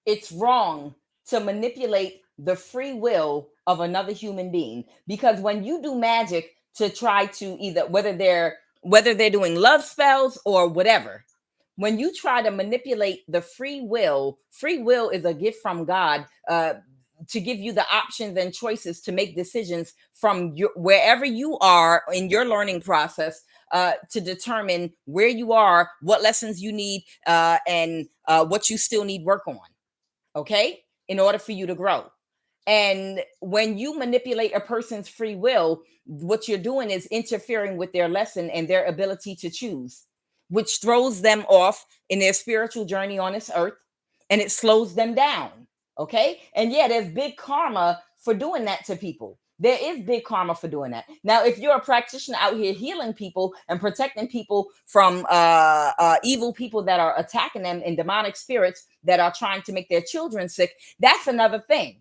It's wrong to manipulate the free will of another human being, because when you do magic to try to either whether they're doing love spells or whatever, when you try to manipulate the free will is a gift from God, to give you the options and choices to make decisions from wherever you are in your learning process, to determine where you are, what lessons you need, and what you still need work on. Okay, in order for you to grow. And when you manipulate a person's free will, what you're doing is interfering with their lesson and their ability to choose, which throws them off in their spiritual journey on this earth, and it slows them down. Okay, and yeah, there's big karma for doing that to people. There is big karma for doing that. Now, if you're a practitioner out here healing people and protecting people from evil people that are attacking them, and demonic spirits that are trying to make their children sick, that's another thing.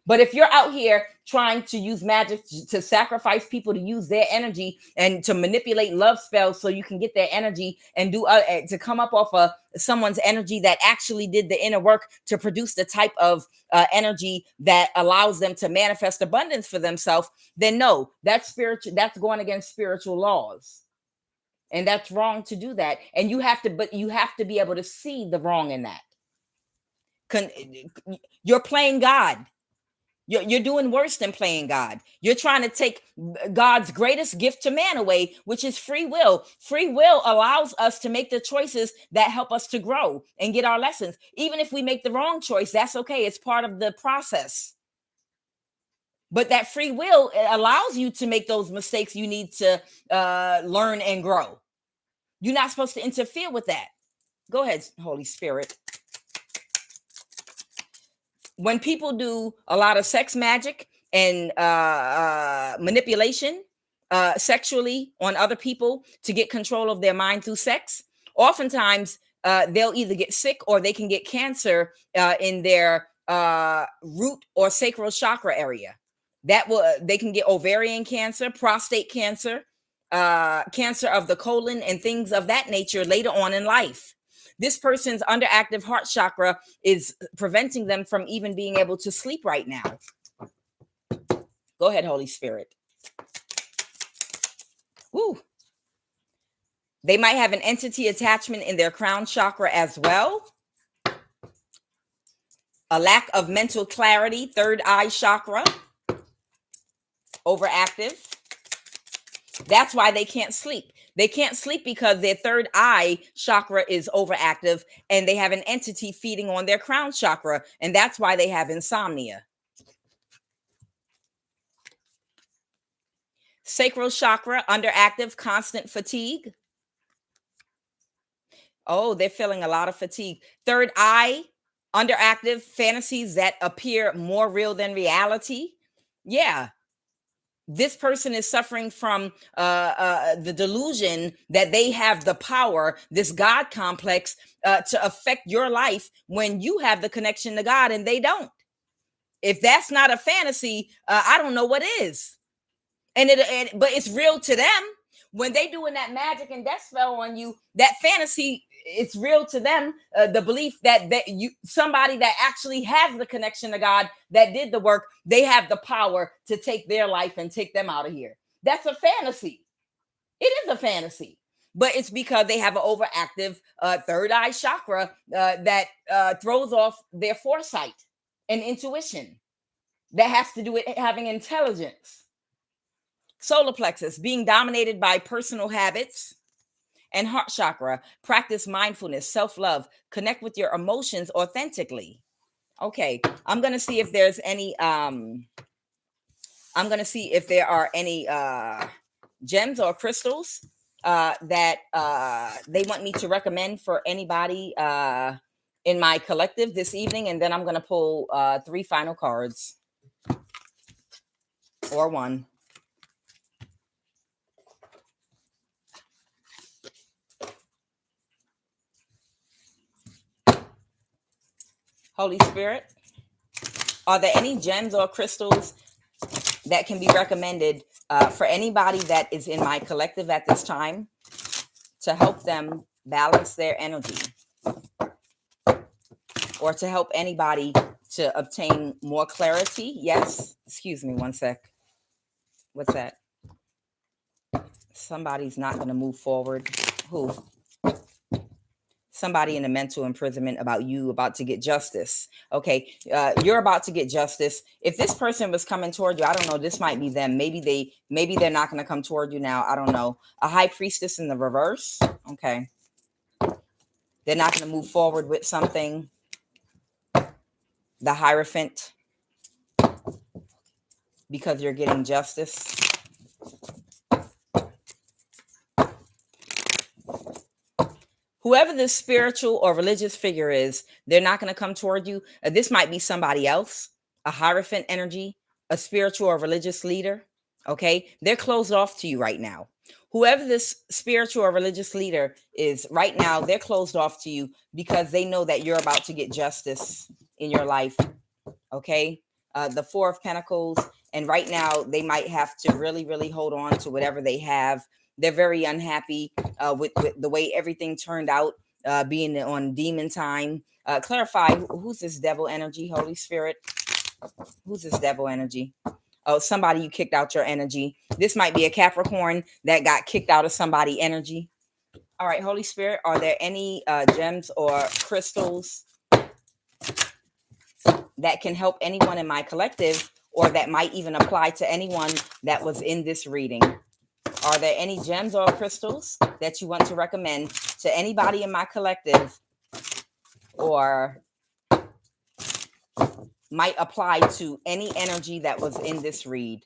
But if you're out here trying to use magic to sacrifice people, to use their energy and to manipulate love spells so you can get their energy and do to come up off of someone's energy that actually did the inner work to produce the type of energy that allows them to manifest abundance for themselves, then no, that's spiritual. That's going against spiritual laws. And that's wrong to do that. And you have to be able to see the wrong in that. You're playing God. You're doing worse than playing God. You're trying to take God's greatest gift to man away, which is free will. Free will allows us to make the choices that help us to grow and get our lessons. Even if we make the wrong choice, that's okay. It's part of the process. But that free will allows you to make those mistakes you need to learn and grow. You're not supposed to interfere with that. Go ahead, Holy Spirit. When people do a lot of sex magic and manipulation sexually on other people to get control of their mind through sex, oftentimes they'll either get sick or they can get cancer in their root or sacral chakra area. They can get ovarian cancer, prostate cancer, cancer of the colon, and things of that nature later on in life. This person's underactive heart chakra is preventing them from even being able to sleep right now. Go ahead, Holy Spirit. Woo. They might have an entity attachment in their crown chakra as well. A lack of mental clarity, third eye chakra, overactive. That's why they can't sleep. They can't sleep because their third eye chakra is overactive and they have an entity feeding on their crown chakra. And that's why they have insomnia. Sacral chakra, underactive, constant fatigue. Oh, they're feeling a lot of fatigue. Third eye, underactive, fantasies that appear more real than reality. Yeah. This person is suffering from the delusion that they have the power, this God complex, to affect your life when you have the connection to God and they don't. If that's not a fantasy, I don't know what is. But it's real to them. When they doing that magic and death spell on you, that fantasy, it's real to them. The belief that somebody that actually has the connection to God, that did the work, they have the power to take their life and take them out of here. That's a fantasy. It is a fantasy, but it's because they have an overactive third eye chakra that throws off their foresight and intuition. That has to do with having intelligence. Solar plexus, being dominated by personal habits. And heart chakra, practice mindfulness, self-love, connect with your emotions authentically. Okay, I'm going to see if there's any I'm going to see if there are any gems or crystals that they want me to recommend for anybody in my collective this evening, and then I'm going to pull 3 final cards or 1. Holy Spirit, are there any gems or crystals that can be recommended for anybody that is in my collective at this time to help them balance their energy, or to help anybody to obtain more clarity? Yes. Excuse me one sec. What's that? Somebody's not going to move forward. Who? Somebody in a mental imprisonment about you about to get justice. Okay, you're about to get justice. If this person was coming toward you, I don't know, this might be them. Maybe they're not going to come toward you now. I don't know. A high priestess in the reverse. Okay, they're not going to move forward with something. The Hierophant, because you're getting justice. Whoever this spiritual or religious figure is, they're not going to come toward you. This might be somebody else, a Hierophant energy, a spiritual or religious leader. Okay, they're closed off to you right now. Whoever this spiritual or religious leader is right now, they're closed off to you because they know that you're about to get justice in your life. Okay, the Four of Pentacles. And right now, they might have to really, really hold on to whatever they have. They're very unhappy with the way everything turned out, being on demon time. Clarify, who's this devil energy, Holy Spirit? Who's this devil energy? Oh, somebody you kicked out your energy. This might be a Capricorn that got kicked out of somebody energy. All right, Holy Spirit, are there any gems or crystals that can help anyone in my collective, or that might even apply to anyone that was in this reading? Are there any gems or crystals that you want to recommend to anybody in my collective, or might apply to any energy that was in this read?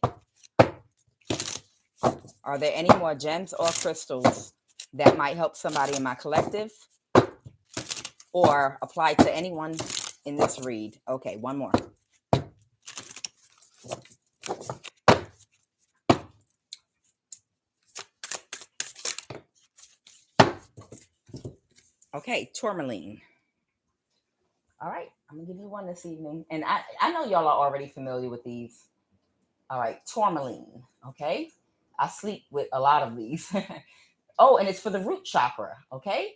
Are there any more gems or crystals that might help somebody in my collective or apply to anyone in this read? Okay, one more. Okay, tourmaline. All right, I'm gonna give you one this evening. And I know y'all are already familiar with these. All right, tourmaline. Okay, I sleep with a lot of these. Oh, and it's for the root chakra. Okay,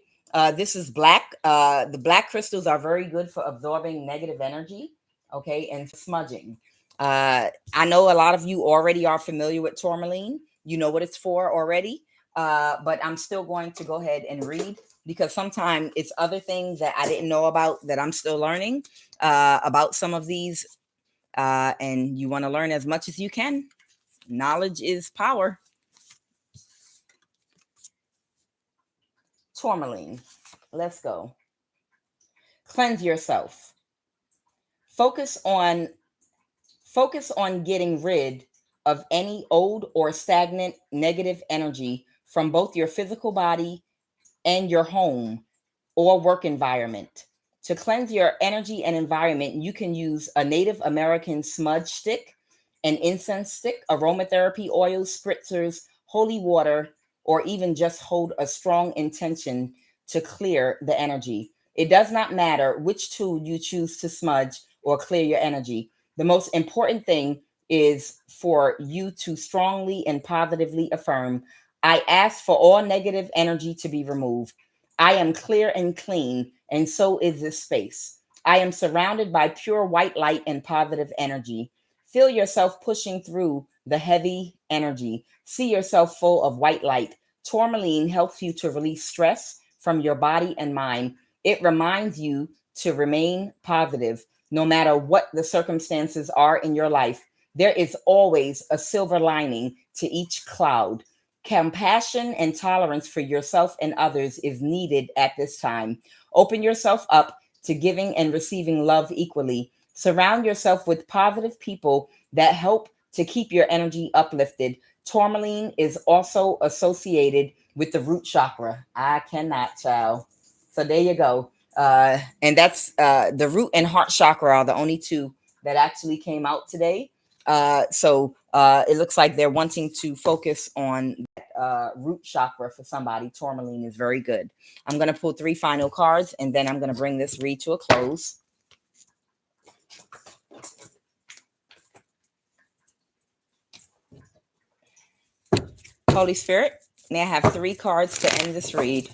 this is black. The black crystals are very good for absorbing negative energy. Okay, and smudging. I know a lot of you already are familiar with tourmaline. You know what it's for already. But I'm still going to go ahead and read, because sometimes it's other things that I didn't know about that I'm still learning about some of these. And you want to learn as much as you can. Knowledge is power. Tourmaline. Let's go. Cleanse yourself. Focus on getting rid of any old or stagnant negative energy from both your physical body and your home or work environment. To cleanse your energy and environment, you can use a Native American smudge stick, an incense stick, aromatherapy oils, spritzers, holy water, or even just hold a strong intention to clear the energy. It does not matter which tool you choose to smudge or clear your energy. The most important thing is for you to strongly and positively affirm, I ask for all negative energy to be removed. I am clear and clean, and so is this space. I am surrounded by pure white light and positive energy. Feel yourself pushing through the heavy energy. See yourself full of white light. Tourmaline helps you to release stress from your body and mind. It reminds you to remain positive no matter what the circumstances are in your life. There is always a silver lining to each cloud. Compassion and tolerance for yourself and others is needed at this time. Open yourself up to giving and receiving love equally. Surround yourself with positive people that help to keep your energy uplifted. Tourmaline is also associated with the root chakra. I cannot, child. So there you go. And that's the root and heart chakra are the only two that actually came out today. So it looks like they're wanting to focus on root chakra for somebody. Tourmaline is very good. I'm going to pull 3 final cards, and then I'm going to bring this read to a close. Holy Spirit, may I have 3 cards to end this read?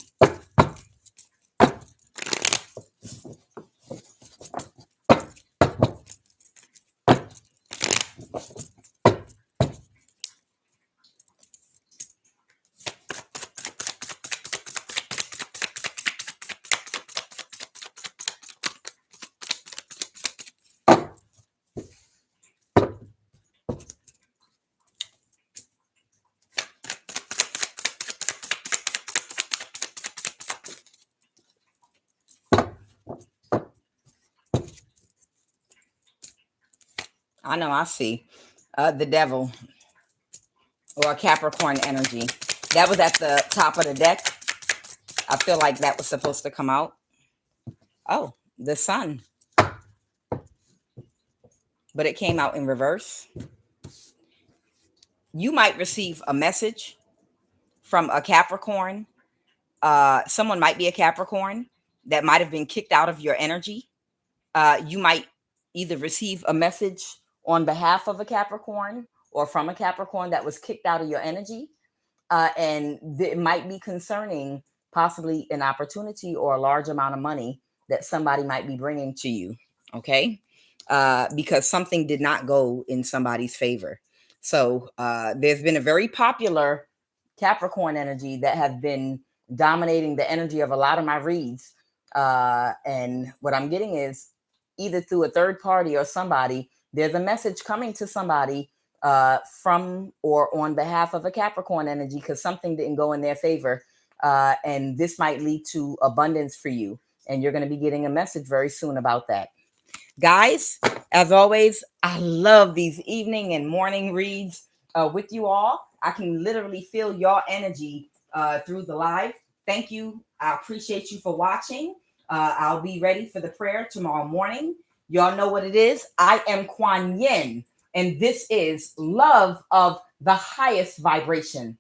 I know I see the devil or a Capricorn energy. That was at the top of the deck. I feel like that was supposed to come out. Oh, the sun. But it came out in reverse. You might receive a message from a Capricorn. Someone might be a Capricorn that might have been kicked out of your energy. You might either receive a message on behalf of a Capricorn or from a Capricorn that was kicked out of your energy. And it might be concerning possibly an opportunity or a large amount of money that somebody might be bringing to you. Okay. Because something did not go in somebody's favor. So there's been a very popular Capricorn energy that have been dominating the energy of a lot of my reads. And what I'm getting is either through a third party or somebody, there's a message coming to somebody from or on behalf of a Capricorn energy because something didn't go in their favor. And this might lead to abundance for you. And you're going to be getting a message very soon about that. Guys, as always, I love these evening and morning reads with you all. I can literally feel your energy through the live. Thank you. I appreciate you for watching. I'll be ready for the prayer tomorrow morning. Y'all know what it is. I am QUAN Yin, and this is love of the highest vibration.